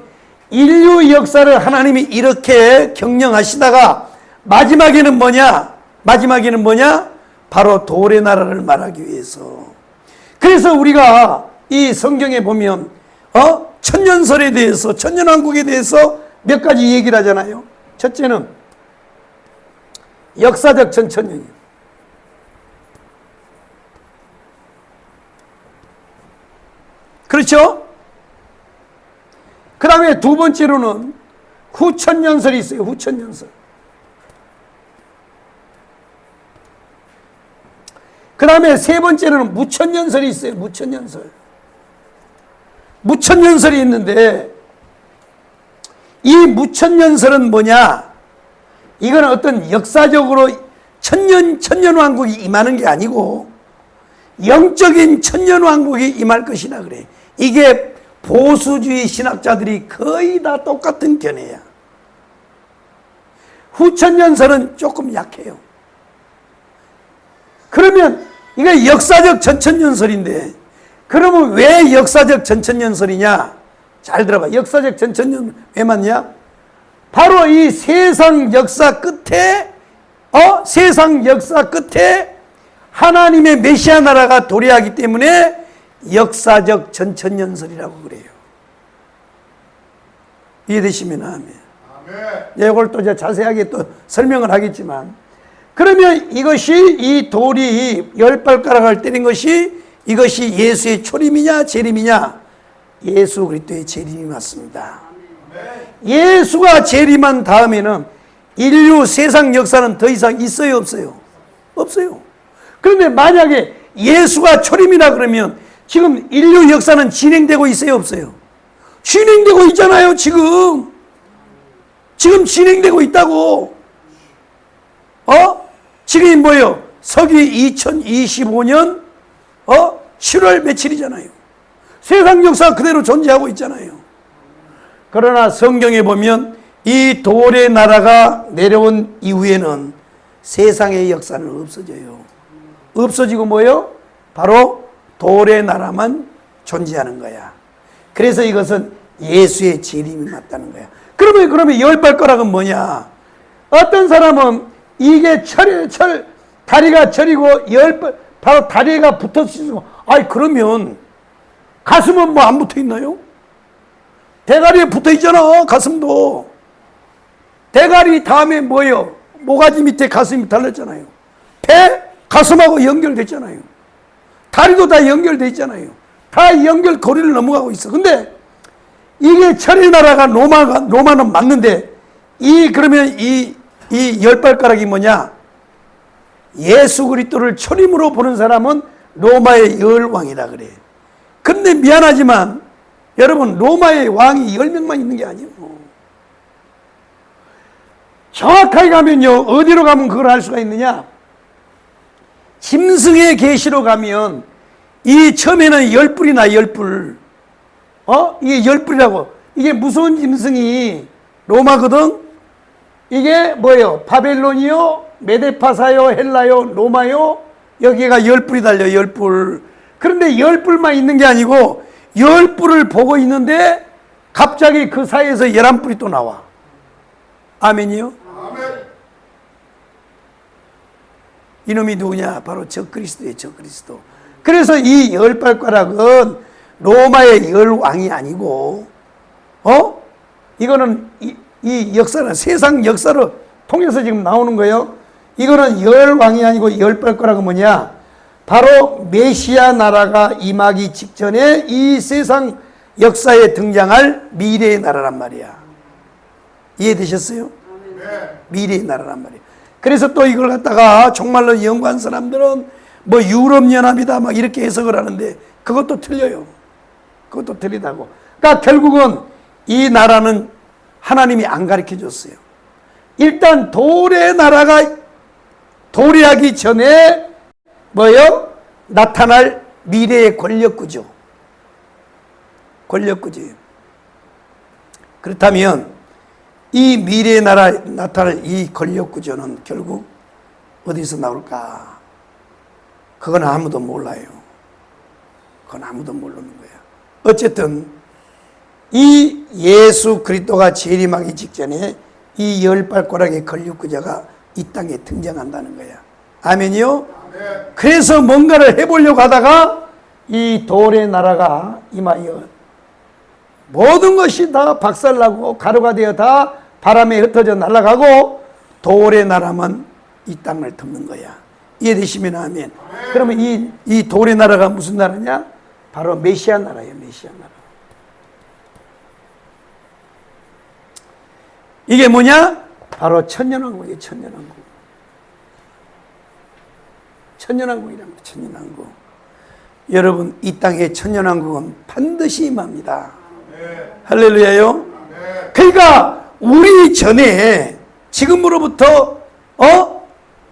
인류 역사를 하나님이 이렇게 경영하시다가 마지막에는 뭐냐? 바로 돌의 나라를 말하기 위해서. 그래서 우리가 이 성경에 보면 천년설에 대해서, 천년왕국에 대해서 몇 가지 얘기를 하잖아요. 첫째는 역사적 천천년이에요. 그렇죠? 그 다음에 두 번째로는 후천년설이 있어요. 후천년설. 그 다음에 세 번째로는 무천년설이 있어요. 무천년설. 무천년설이 있는데 이 무천년설은 뭐냐? 이건 어떤 역사적으로 천년왕국이 임하는 게 아니고 영적인 천년왕국이 임할 것이라 그래. 이게 보수주의 신학자들이 거의 다 똑같은 견해야. 후천년설은 조금 약해요. 그러면 이게 역사적 전천년설인데, 그러면 왜 역사적 전천년설이냐? 잘 들어봐. 역사적 전천년 왜 맞냐? 바로 이 세상 역사 끝에 하나님의 메시아 나라가 도래하기 때문에 역사적 전천년설이라고 그래요. 이해되시면 아멘. 아멘. 이걸 또 이제 자세하게 또 설명을 하겠지만, 그러면 이것이, 이 돌이 10발가락을 때린 것이, 이것이 예수의 초림이냐 재림이냐? 예수 그리스도의 재림이 맞습니다. 예수가 재림한 다음에는 인류 세상 역사는 더 이상 있어요 없어요? 없어요. 그런데 만약에 예수가 초림이라 그러면 지금 인류 역사는 진행되고 있어요 없어요? 진행되고 있잖아요. 지금 진행되고 있다고. 지금이 뭐예요? 서기 2025년 7월 며칠이잖아요. 세상 역사가 그대로 존재하고 있잖아요. 그러나 성경에 보면 이 돌의 나라가 내려온 이후에는 세상의 역사는 없어져요. 없어지고 뭐예요? 바로 돌의 나라만 존재하는 거야. 그래서 이것은 예수의 재림이 맞다는 거야. 그러면 10발가락은 뭐냐? 어떤 사람은 이게 다리가 철이고 바로 다리가 붙어 있으면, 그러면 가슴은 뭐 안 붙어 있나요? 대가리에 붙어 있잖아. 가슴도. 대가리 다음에 뭐예요? 모가지 밑에 가슴이 달렸잖아요. 배, 가슴하고 연결됐잖아요. 다리도 다 연결돼 있잖아요. 다 연결고리를 넘어가고 있어. 근데 이게 철의 나라가 로마는 맞는데, 그러면 이 10발가락이 뭐냐? 예수 그리스도를 초림으로 보는 사람은 로마의 열왕이라 그래. 근데 미안하지만 여러분, 로마의 왕이 10명만 있는 게 아니에요. 정확하게 가면요, 어디로 가면 그걸 알 수가 있느냐? 짐승의 계시로 가면 이 처음에는 10뿔이 나. 10뿔. 이게 10뿔이라고. 이게 무서운 짐승이 로마거든. 이게 뭐예요? 바벨론이요, 메데파사요, 헬라요, 로마요. 여기가 10뿔이 달려. 10뿔. 그런데 10뿔만 있는 게 아니고 10뿔을 보고 있는데 갑자기 그 사이에서 11뿔이 또 나와. 아멘이요? 아멘. 이놈이 누구냐? 바로 적그리스도예요. 적그리스도. 그래서 이 10발가락은 로마의 열왕이 아니고 이거는 이 역사는 세상 역사를 통해서 지금 나오는 거예요. 이거는 열 왕이 아니고 열 발거라고 뭐냐? 바로 메시아 나라가 임하기 직전에 이 세상 역사에 등장할 미래의 나라란 말이야. 이해되셨어요? 미래의 나라란 말이야. 그래서 또 이걸 갖다가 정말로 연구한 사람들은 뭐 유럽연합이다 막 이렇게 해석을 하는데 그것도 틀려요. 그것도 틀리다고. 그러니까 결국은 이 나라는 하나님이 안 가르쳐 줬어요. 일단 도래하기 전에 뭐요? 나타날 미래의 권력구조. 권력구조예요. 그렇다면 이 미래의 나라에 나타날 이 권력구조는 결국 어디서 나올까? 그건 아무도 몰라요. 그건 아무도 모르는 거야. 어쨌든 이 예수 그리스도가 재림하기 직전에 이 열발가락의 권력구조가 이 땅에 등장한다는 거야. 아멘이요? 그래서 뭔가를 해보려고 하다가 이 돌의 나라가 임하여 모든 것이 다 박살나고 가루가 되어 다 바람에 흩어져 날아가고 돌의 나라만 이 땅을 덮는 거야. 이해되시면 아멘. 그러면 이 돌의 나라가 무슨 나라냐? 바로 메시아 나라예요. 메시아 나라. 이게 뭐냐? 바로 천년왕국이에요. 천년왕국. 천년왕국이랍니다. 천년왕국. 여러분, 이 땅의 천년왕국은 반드시 임합니다. 할렐루야요. 그러니까 우리 전에 지금으로부터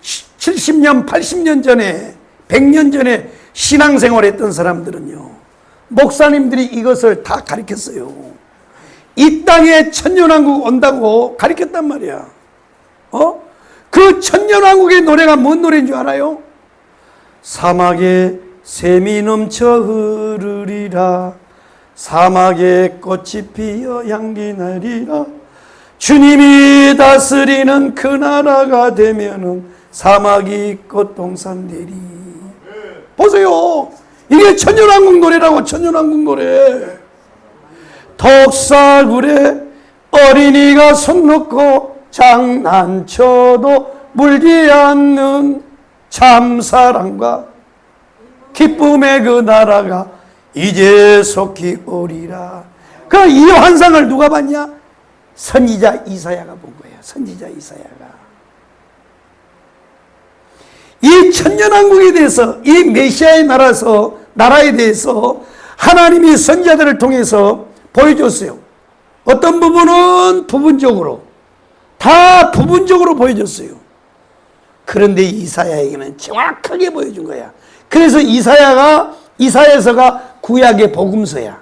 70년 80년 전에 100년 전에 신앙생활 했던 사람들은요, 목사님들이 이것을 다 가르쳤어요. 이 땅에 천년왕국 온다고 가르쳤단 말이야. 그 천년왕국의 노래가 뭔 노래인 줄 알아요? 사막에 샘이 넘쳐 흐르리라. 사막에 꽃이 피어 향기 나리라. 주님이 다스리는 그 나라가 되면은 사막이 꽃동산 되리. 보세요. 이게 천년왕국 노래라고. 천년왕국 노래. 덕사굴에 어린이가 손 놓고 장난쳐도 물지 않는 참사랑과 기쁨의 그 나라가 이제 속히 오리라. 그 이 환상을 누가 봤냐? 선지자 이사야가 본 거예요. 선지자 이사야가. 이 천년왕국에 대해서, 이 메시아의 나라에 대해서 하나님이 선지자들을 통해서 보여줬어요. 어떤 부분은 부분적으로, 다 부분적으로 보여줬어요. 그런데 이사야에게는 정확하게 보여준 거야. 그래서 이사야서가 구약의 복음서야.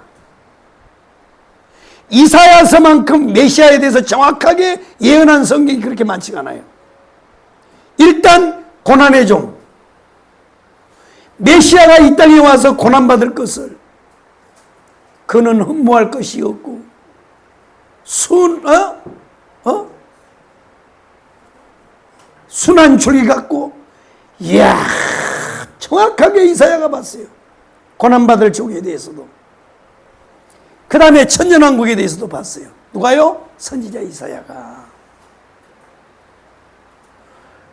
이사야서만큼 메시아에 대해서 정확하게 예언한 성경이 그렇게 많지가 않아요. 일단 고난의 종, 메시아가 이 땅에 와서 고난받을 것을, 그는 흠모할 것이 없고 순한 줄기 같고, 이야, 정확하게 이사야가 봤어요. 고난받을 종에 대해서도. 그 다음에 천년왕국에 대해서도 봤어요. 누가요? 선지자 이사야가.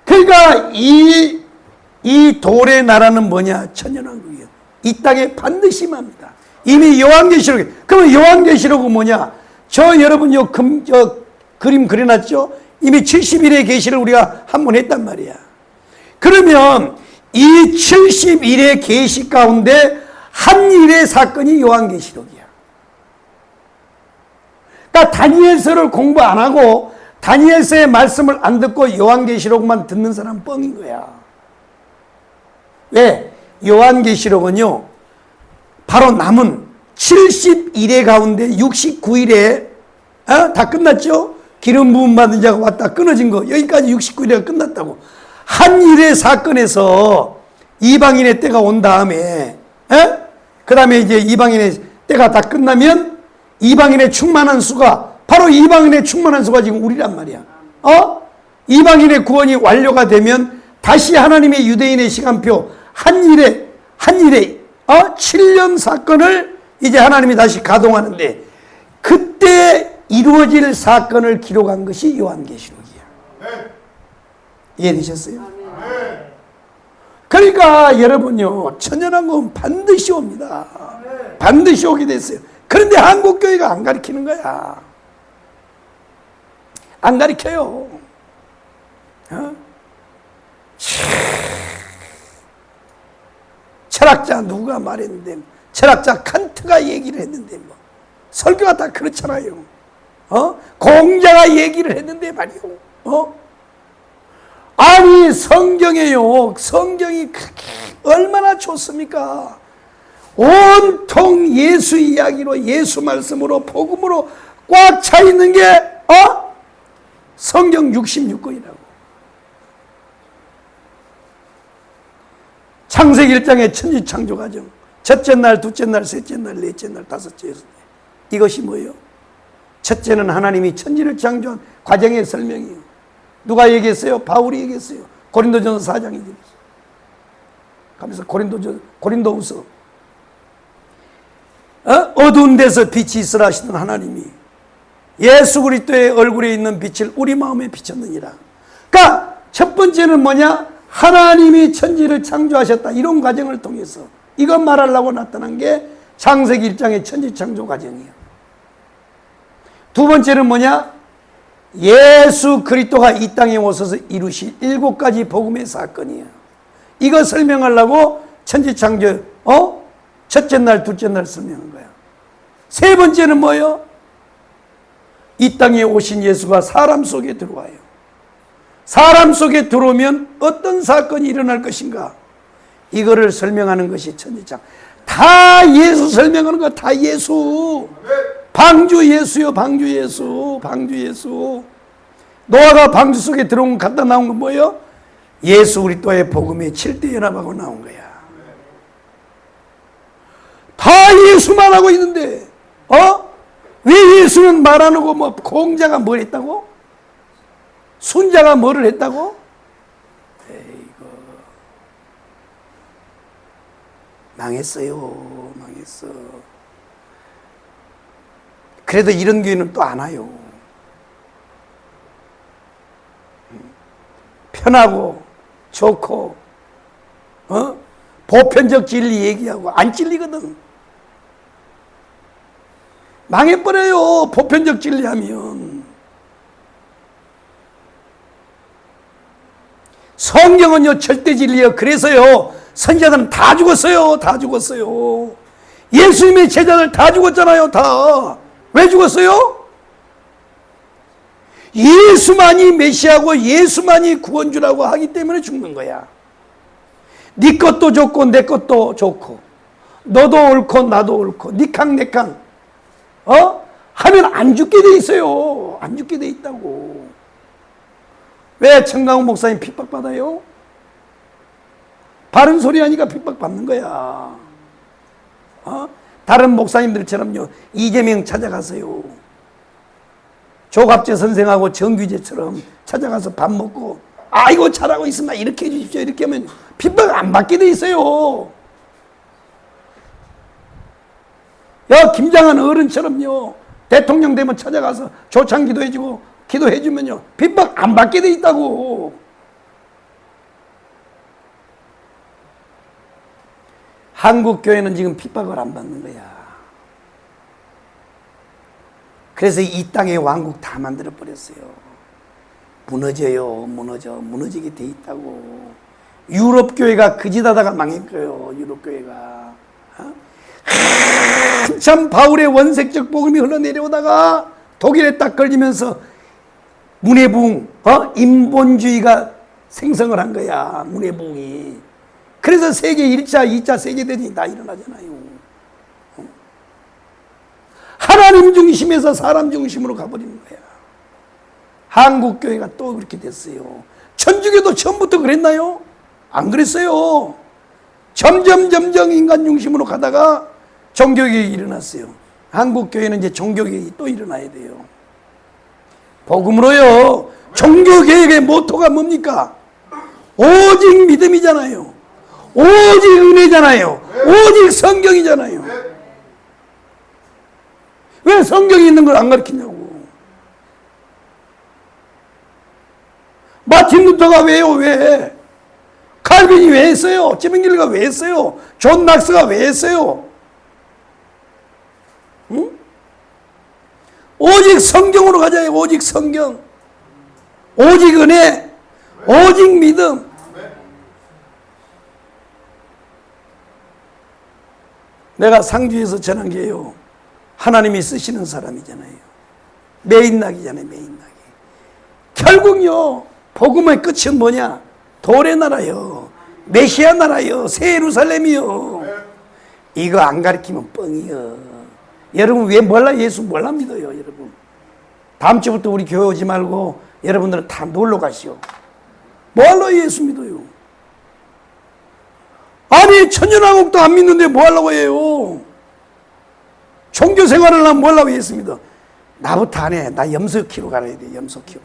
그러니까 이 돌의 나라는 뭐냐? 천년왕국이에요. 이 땅에 반드시 임합니다. 이미 요한계시록에. 그러면 요한계시록은 뭐냐? 여러분 그림 그려놨죠? 이미 70일의 계시를 우리가 한 번 했단 말이야. 그러면 이 70일의 계시 가운데 한 일의 사건이 요한계시록이야. 그러니까 다니엘서를 공부 안 하고 다니엘서의 말씀을 안 듣고 요한계시록만 듣는 사람은 뻥인 거야. 왜? 요한계시록은요, 바로 남은 70일의 가운데 69일에 다 끝났죠? 기름 부음 받은 자가 왔다 끊어진 거, 여기까지 69일에가 끝났다고. 한 일의 사건에서 이방인의 때가 온 다음에, 그 다음에 이제 이방인의 때가 다 끝나면 이방인의 충만한 수가, 바로 이방인의 충만한 수가 지금 우리란 말이야. 이방인의 구원이 완료가 되면 다시 하나님의 유대인의 시간표 한 일에 7년 사건을 이제 하나님이 다시 가동하는데, 그때 이루어질 사건을 기록한 것이 요한계시록이에요. 이해되셨어요? 그러니까 여러분요, 천연왕국은 반드시 옵니다. 반드시 오게 됐어요. 그런데 한국교회가 안 가르치는 거야. 안 가르쳐요. 철학자 누가 말했는데, 철학자 칸트가 얘기를 했는데, 뭐 설교가 다 그렇잖아요. 공자가 얘기를 했는데 말이요. 아니 성경에요. 성경이 그렇게 얼마나 좋습니까? 온통 예수 이야기로, 예수 말씀으로, 복음으로 꽉 차 있는 게 성경 66권이라고. 창세기 1장의 천지창조과정, 첫째 날, 둘째 날, 셋째 날, 넷째 날, 다섯째, 여섯째. 이것이 뭐예요? 첫째는 하나님이 천지를 창조한 과정의 설명이에요. 누가 얘기했어요? 바울이 얘기했어요. 고린도전서 4장이 얘기했어요. 가면서 고린도후서 어두운 데서 빛이 있으라 하시던 하나님이 예수 그리스도의 얼굴에 있는 빛을 우리 마음에 비쳤느니라. 그러니까 첫 번째는 뭐냐? 하나님이 천지를 창조하셨다. 이런 과정을 통해서 이것 말하려고 나타난 게 창세기 1장의 천지창조 과정이에요. 두 번째는 뭐냐? 예수 그리스도가 이 땅에 오셔서 이루신 7가지 복음의 사건이에요. 이거 설명하려고 천지창조 첫째 날, 둘째 날 설명한 거야. 세 번째는 뭐예요? 이 땅에 오신 예수가 사람 속에 들어와요. 사람 속에 들어오면 어떤 사건이 일어날 것인가? 이거를 설명하는 것이 천지창조. 다 예수 설명하는 거, 다 예수. 방주 예수요, 방주 예수, 방주 예수. 노아가 방주 속에 들어온 갔다 나온 건 뭐예요? 예수 그리스도의 복음이 7대 연합하고 나온 거야. 다 예수만 하고 있는데, 왜 예수는 말 안 하고, 뭐, 공자가 뭘 했다고? 순자가 뭐를 했다고? 에이고. 망했어요. 망했어. 그래도 이런 교회는 또 안 와요. 편하고, 좋고, 보편적 진리 얘기하고, 안 찔리거든. 망해버려요. 보편적 진리 하면. 성경은요, 절대 진리예요. 그래서요, 선지자들은 다 죽었어요. 다 죽었어요. 예수님의 제자들 다 죽었잖아요. 다. 왜 죽었어요? 예수만이 메시아고 예수만이 구원주라고 하기 때문에 죽는 거야. 네 것도 좋고 내 것도 좋고 너도 옳고 나도 옳고 니캉 내캉 하면 안 죽게 돼 있어요. 안 죽게 돼 있다고. 왜 청강훈 목사님 핍박받아요? 바른 소리 하니까 핍박받는 거야. 다른 목사님들처럼요, 이재명 찾아가세요. 조갑재 선생하고 정규재처럼 찾아가서 밥 먹고, 아이고 잘하고 있습니다, 이렇게 해주십시오, 이렇게 하면 핍박 안 받게 돼 있어요. 야, 김장한 어른처럼요, 대통령 되면 찾아가서 조창 기도해주고 기도해주면요 핍박 안 받게 돼 있다고. 한국 교회는 지금 핍박을 안 받는 거야. 그래서 이 땅의 왕국 다 만들어 버렸어요. 무너져요. 무너지게 돼 있다고. 유럽 교회가 그짓하다가 망했어요. 유럽 교회가 한참 바울의 원색적 복음이 흘러내려오다가 독일에 딱 걸리면서 문해부흥, 인본주의가 생성을 한 거야. 문해부흥이. 그래서 세계 1차, 2차 세계대전이 다 일어나잖아요. 하나님 중심에서 사람 중심으로 가버리는 거야. 한국교회가 또 그렇게 됐어요. 천주교도 처음부터 그랬나요? 안 그랬어요. 점점 인간 중심으로 가다가 종교개혁이 일어났어요. 한국교회는 이제 종교개혁이 또 일어나야 돼요. 복음으로요. 종교개혁의 모토가 뭡니까? 오직 믿음이잖아요. 오직 은혜잖아요. 오직 성경이잖아요. 왜 성경이 있는 걸 안 가르치냐고. 마틴 루터가 왜요? 왜? 칼빈이 왜 했어요? 지명길리가 왜 했어요? 존 낙스가 왜 했어요? 응? 오직 성경으로 가자요. 오직 성경. 오직 은혜. 오직 믿음. 내가 상주에서 전한 게요, 하나님이 쓰시는 사람이잖아요. 매인낙이잖아요. 매인낙이. 결국요, 복음의 끝은 뭐냐? 돌의 나라요, 메시아 나라요, 새 예루살렘이요. 이거 안 가르치면 뻥이요. 여러분 왜 몰라? 예수 몰라 믿어요. 여러분 다음 주부터 우리 교회 오지 말고 여러분들은 다 놀러 가시오. 뭐하러 예수 믿어요? 아니 천년왕국도 안 믿는데 뭐하려고 해요? 종교 생활을 하면 뭐하려고 예수 믿어? 나부터 안 해. 나 염소 키로 가야 돼. 염소 키로.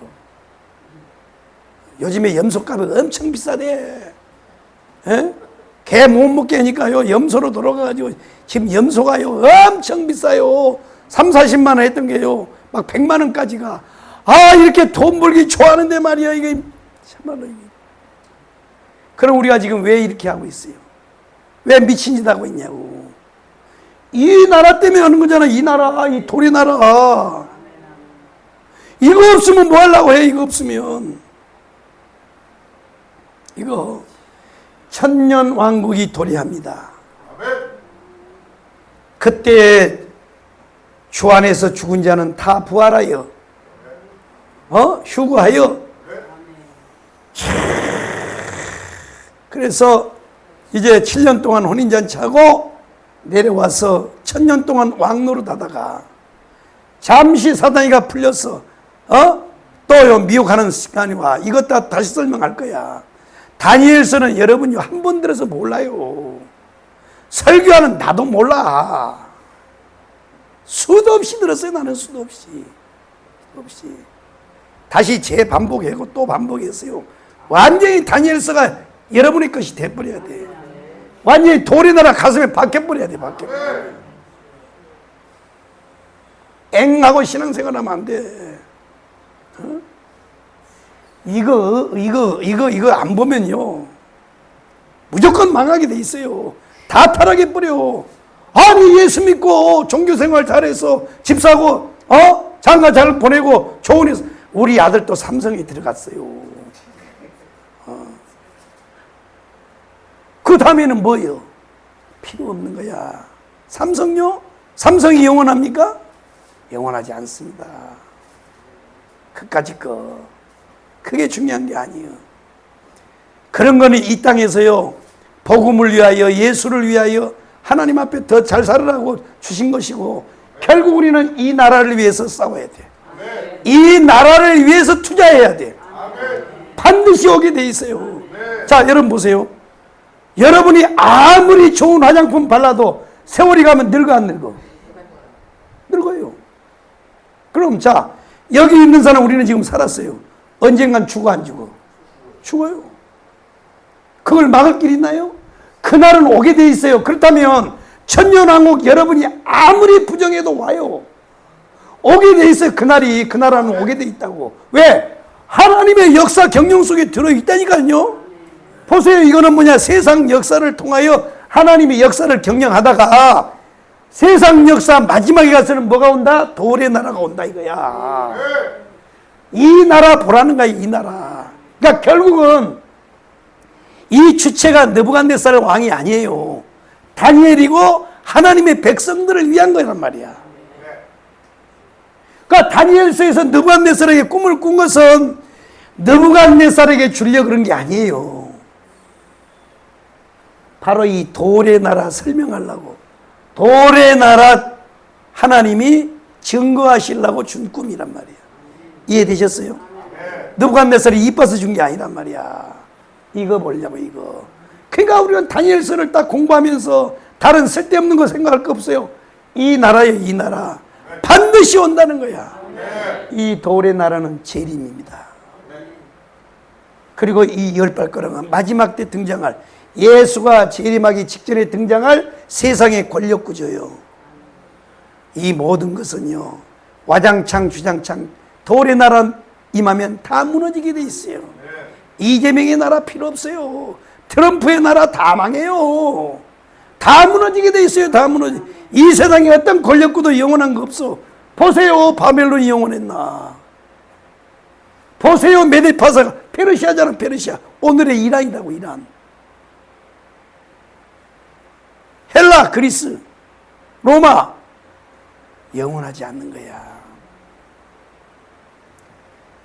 요즘에 염소값이 엄청 비싸대. 개 못 먹게 하니까요, 염소로 돌아가가지고 지금 염소가요 엄청 비싸요. 3, 40만 원 했던 게요 막 100만 원까지 가. 아, 이렇게 돈 벌기 좋아하는데 말이야. 이게 참말로 이게. 그럼 우리가 지금 왜 이렇게 하고 있어요? 왜 미친 짓 하고 있냐고. 이 나라 때문에 하는 거잖아. 이 나라, 이 돌의 나라. 이거 없으면 뭐 하려고 해? 이거 없으면. 이거 천년 왕국이 도래합니다. 그때 주 안에서 죽은 자는 다 부활하여 휴거하여. 그래서 이제 7년 동안 혼인잔치하고 내려와서 1000년 동안 왕노릇하다가 잠시 사단이가 풀려서 또 미혹하는 시간이 와. 이것 다 다시 설명할 거야. 다니엘서는 여러분이 한 번 들어서 몰라요. 설교하는 나도 몰라. 수도 없이 들었어요. 나는 수도 없이. 다시 재반복하고 또 반복했어요. 완전히 다니엘서가 여러분의 것이 돼버려야 돼. 완전히 돌의 나라 가슴에 박혀버려야 돼. 박혀버려. 앵하고 신앙생활하면 안 돼. 이거 안 보면요 무조건 망하게 돼 있어요. 다 타락해버려. 아니 예수 믿고 종교생활 잘해서 집 사고 장가 잘 보내고 좋은 회사. 우리 아들 또 삼성에 들어갔어요. 그 다음에는 뭐예요? 필요 없는 거야. 삼성요? 삼성이 영원합니까? 영원하지 않습니다. 그까짓 거 그게 중요한 게 아니에요. 그런 거는 이 땅에서요 복음을 위하여, 예수를 위하여 하나님 앞에 더 잘 살으라고 주신 것이고, 결국 우리는 이 나라를 위해서 싸워야 돼. 이 나라를 위해서 투자해야 돼. 반드시 오게 돼 있어요. 자, 여러분 보세요. 여러분이 아무리 좋은 화장품 발라도 세월이 가면 늙어 안 늙어? 늙어요. 그럼 자, 여기 있는 사람 우리는 지금 살았어요. 언젠간 죽어 안 죽어? 죽어요. 그걸 막을 길 있나요? 그날은 오게 돼 있어요. 그렇다면 천년왕국 여러분이 아무리 부정해도 와요. 오게 돼 있어요. 그날이, 그 나라는 오게 돼 있다고. 왜? 하나님의 역사 경영 속에 들어있다니까요. 보세요. 이거는 뭐냐? 세상 역사를 통하여 하나님의 역사를 경영하다가 세상 역사 마지막에 가서는 뭐가 온다? 돌의 나라가 온다 이거야. 이 나라 보라는 거야. 이 나라. 그러니까 결국은 이 주체가 느부갓네살 왕이 아니에요. 다니엘이고 하나님의 백성들을 위한 거란 말이야. 그러니까 다니엘서에서 느부갓네살에게 꿈을 꾼 것은 느부갓네살에게 주려고 그런 게 아니에요. 바로 이 돌의 나라 설명하려고, 돌의 나라 하나님이 증거하시려고 준 꿈이란 말이야. 이해되셨어요? 느부갓네살이 이뻐서 준 게 아니란 말이야. 이거 보려고 이거. 그러니까 우리는 다니엘서를 딱 공부하면서 다른 쓸데없는 거 생각할 거 없어요. 이 나라예요. 이 나라 반드시 온다는 거야. 이 돌의 나라는 재림입니다. 그리고 이 열발가락은 마지막 때 등장할, 예수가 재림하기 직전에 등장할 세상의 권력 구조예요. 이 모든 것은요 와장창 주장창 돌의 나라 임하면 다 무너지게 돼 있어요. 이재명의 나라 필요 없어요. 트럼프의 나라 다 망해요. 다 무너지게 돼 있어요. 다 무너지. 이 세상에 어떤 권력구도 영원한 거 없어. 보세요. 바벨론이 영원했나. 보세요. 메데파사가 페르시아잖아. 페르시아. 오늘의 이란이라고. 이란. 헬라, 그리스, 로마 영원하지 않는 거야.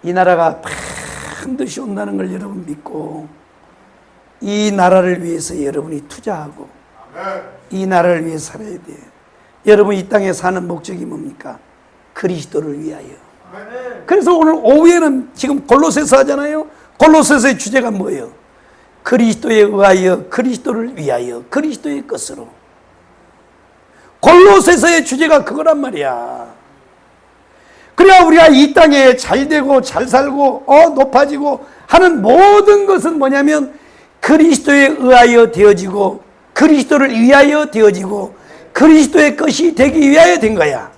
이 나라가 반드시 온다는 걸 여러분 믿고 이 나라를 위해서 여러분이 투자하고 이 나라를 위해 살아야 돼. 여러분 이 땅에 사는 목적이 뭡니까? 그리스도를 위하여. 그래서 오늘 오후에는 지금 골로새서 하잖아요. 골로새서의 주제가 뭐예요? 그리스도에 의하여, 그리스도를 위하여, 그리스도의 것으로. 골로새서의 주제가 그거란 말이야. 그래야 우리가 이 땅에 잘 되고 잘 살고 높아지고 하는 모든 것은 뭐냐면 그리스도에 의하여 되어지고 그리스도를 위하여 되어지고 그리스도의 것이 되기 위하여 된 거야.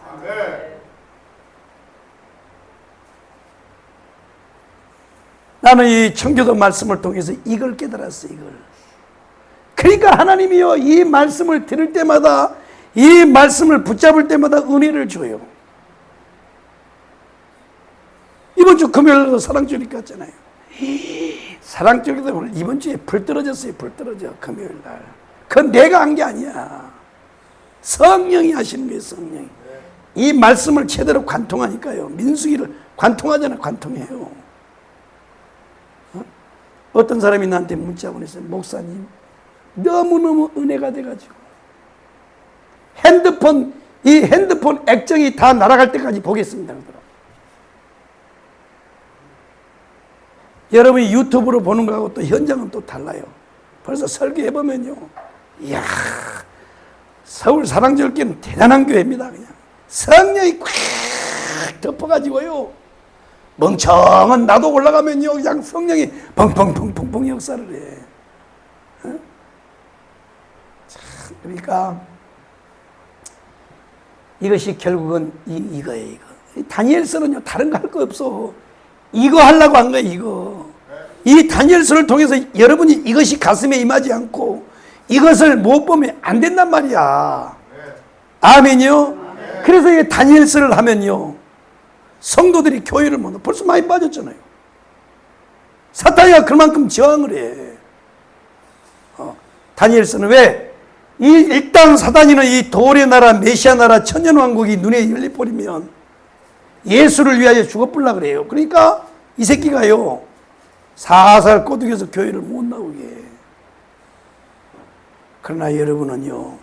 나는 이 청교도 말씀을 통해서 이걸 깨달았어. 이걸. 그러니까 하나님이요 이 말씀을 들을 때마다 이 말씀을 붙잡을 때마다 은혜를 줘요. 이번 주 금요일에도 사랑주일 갔잖아요. 사랑주일도 오늘 이번 주에 불 떨어졌어요. 불 떨어져. 금요일 날. 그건 내가 한 게 아니야. 성령이 하시는 거예요. 성령이. 이 말씀을 제대로 관통하니까요. 민수기를 관통하잖아. 관통해요. 어떤 사람이 나한테 문자 보냈어요. 목사님 너무너무 은혜가 돼가지고 이 핸드폰 액정이 다 날아갈 때까지 보겠습니다. 여러분이 유튜브로 보는 거하고 또 현장은 또 달라요. 벌써 설교해보면요. 이야, 서울 사랑제일교회는 대단한 교회입니다. 그냥 성령이 꽉 덮어가지고요. 멍청한 나도 올라가면요. 그냥 성령이 펑펑펑펑펑 역사를 해. 어? 참, 그러니까 이것이 결국은 이거예요. 이거. 다니엘서는요. 다른 거 할 거 없어. 이거 하려고 한 거예요. 이거. 이 다니엘서를 통해서 여러분이 이것이 가슴에 임하지 않고 이것을 못 보면 안 된단 말이야. 아멘이요. 그래서 이 다니엘서를 하면요. 성도들이 교회를 못 벌써 많이 빠졌잖아요. 사탄이가 그만큼 저항을 해. 다니엘서는 왜? 일단 사단이는 이 돌의 나라, 메시아 나라, 천년왕국이 눈에 열려버리면 예수를 위하여 죽어버리려고 그래요. 그러니까 이 새끼가요. 살살 꼬드겨서 교회를 못 나오게 해. 그러나 여러분은요.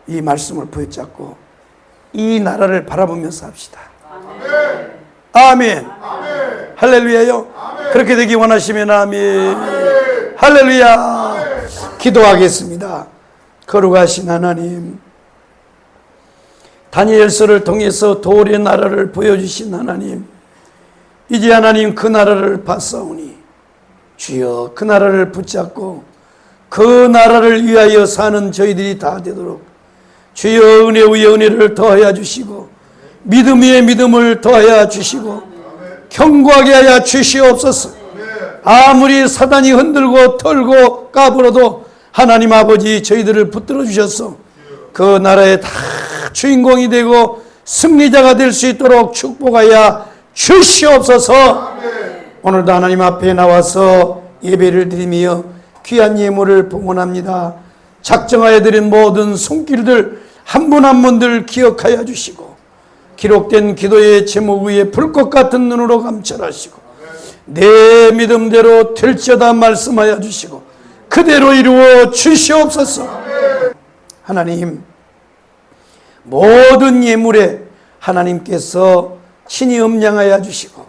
이 말씀을 붙잡고 이 나라를 바라보면서 합시다. 아멘. 아멘. 아멘. 할렐루야요. 아멘. 그렇게 되기 원하시면 아멘. 아멘. 할렐루야. 아멘. 기도하겠습니다. 거룩하신 하나님, 다니엘서를 통해서 돌의 나라를 보여주신 하나님, 이제 하나님 그 나라를 봤사오니 주여 그 나라를 붙잡고 그 나라를 위하여 사는 저희들이 다 되도록 주여 은혜 위에 은혜를 더하여 주시고 믿음 위에 믿음을 더하여 주시고 견고하게 하여 주시옵소서. 아무리 사단이 흔들고 털고 까불어도 하나님 아버지 저희들을 붙들어 주셔서 그 나라의 다 주인공이 되고 승리자가 될 수 있도록 축복하여 주시옵소서. 오늘도 하나님 앞에 나와서 예배를 드리며 귀한 예물을 봉헌합니다. 작정하여 드린 모든 손길들 한 분 한 분들 기억하여 주시고 기록된 기도의 제목 위에 불꽃 같은 눈으로 감찰하시고 내 믿음대로 될지어다 말씀하여 주시고 그대로 이루어 주시옵소서. 하나님 모든 예물에 하나님께서 친히 음량하여 주시고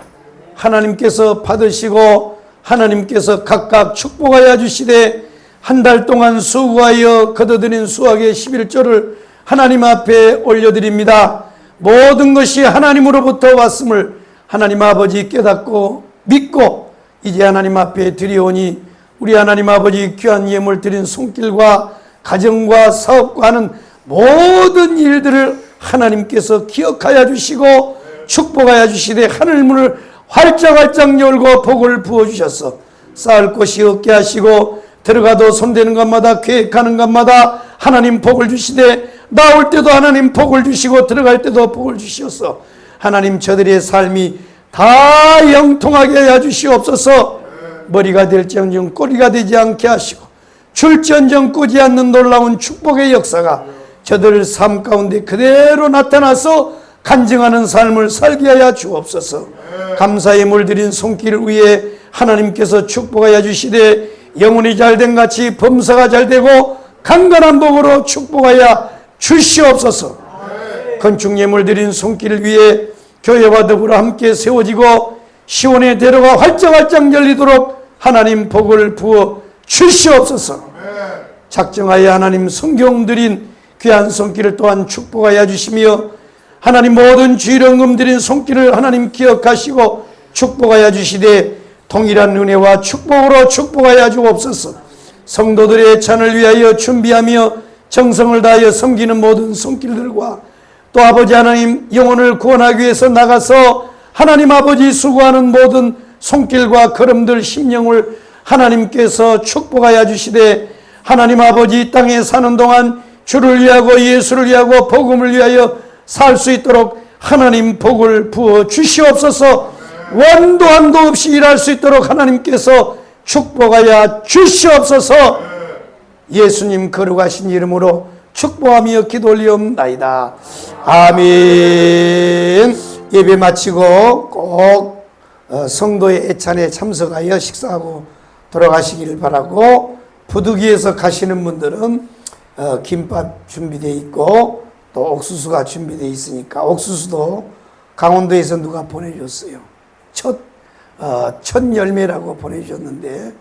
하나님께서 받으시고 하나님께서 각각 축복하여 주시되 한 달 동안 수고하여 거둬들인 수확의 11조를 하나님 앞에 올려드립니다. 모든 것이 하나님으로부터 왔음을 하나님 아버지 깨닫고 믿고 이제 하나님 앞에 드리오니 우리 하나님 아버지 귀한 예물 드린 손길과 가정과 사업과 하는 모든 일들을 하나님께서 기억하여 주시고 축복하여 주시되 하늘문을 활짝활짝 열고 복을 부어주셔서 쌓을 곳이 없게 하시고 들어가도 손대는 것마다 계획하는 것마다 하나님 복을 주시되 나올 때도 하나님 복을 주시고 들어갈 때도 복을 주시옵소서. 하나님 저들의 삶이 다 영통하게 하여 주시옵소서. 머리가 될지언정 꼬리가 되지 않게 하시고 줄지언정 꾸지 않는 놀라운 축복의 역사가 저들 삶 가운데 그대로 나타나서 간증하는 삶을 살게 하여 주옵소서. 감사의 물들인 손길 위에 하나님께서 축복하여 주시되 영혼이 잘된 같이 범사가 잘되고 강건한 복으로 축복하여 주시옵소서. 건축 예물 드린 손길 위에 교회와 더불어 함께 세워지고 시온의 대로가 활짝활짝 열리도록 하나님 복을 부어 주시옵소서. 작정하여 하나님 성경 드린 귀한 손길을 또한 축복하여 주시며 하나님 모든 주일헌금 드린 손길을 하나님 기억하시고 축복하여 주시되 동일한 은혜와 축복으로 축복하여 주옵소서. 성도들의 찬을 위하여 준비하며 정성을 다하여 섬기는 모든 손길들과 또 아버지 하나님 영혼을 구원하기 위해서 나가서 하나님 아버지 수고하는 모든 손길과 걸음들 심령을 하나님께서 축복하여 주시되 하나님 아버지 이 땅에 사는 동안 주를 위하고 예수를 위하고 복음을 위하여 살 수 있도록 하나님 복을 부어 주시옵소서. 원도 한도 없이 일할 수 있도록 하나님께서 축복하여 주시옵소서. 예수님 거룩하신 이름으로 축복하며 기도 올리옵나이다. 아멘. 예배 마치고 꼭 성도의 애찬에 참석하여 식사하고 돌아가시기를 바라고, 부득이해서 가시는 분들은 김밥 준비되어 있고 또 옥수수가 준비되어 있으니까 옥수수도 강원도에서 누가 보내줬어요. 첫 열매라고 보내주셨는데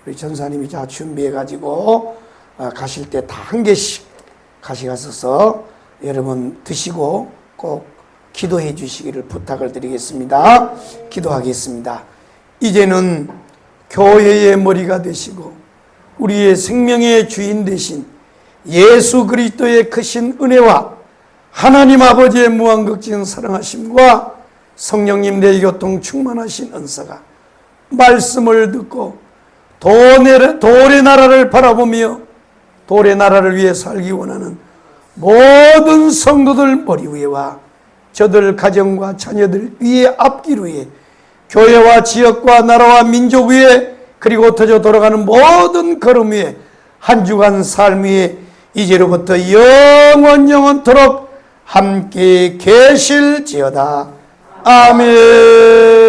우리 전사님이 다 준비해가지고 가실 때 다 한 개씩 가져가셔서 여러분 드시고 꼭 기도해 주시기를 부탁을 드리겠습니다. 기도하겠습니다. 이제는 교회의 머리가 되시고 우리의 생명의 주인 되신 예수 그리스도의 크신 은혜와 하나님 아버지의 무한극진 사랑하심과 성령님 내교통 충만하신 은사가 말씀을 듣고 돌의 나라를 바라보며 돌의 나라를 위해 살기 원하는 모든 성도들 머리 위에와 저들 가정과 자녀들 위에 앞길 위에 교회와 지역과 나라와 민족 위에 그리고 터져 돌아가는 모든 걸음 위에 한 주간 삶 위에 이제로부터 영원토록 함께 계실지어다. 아멘.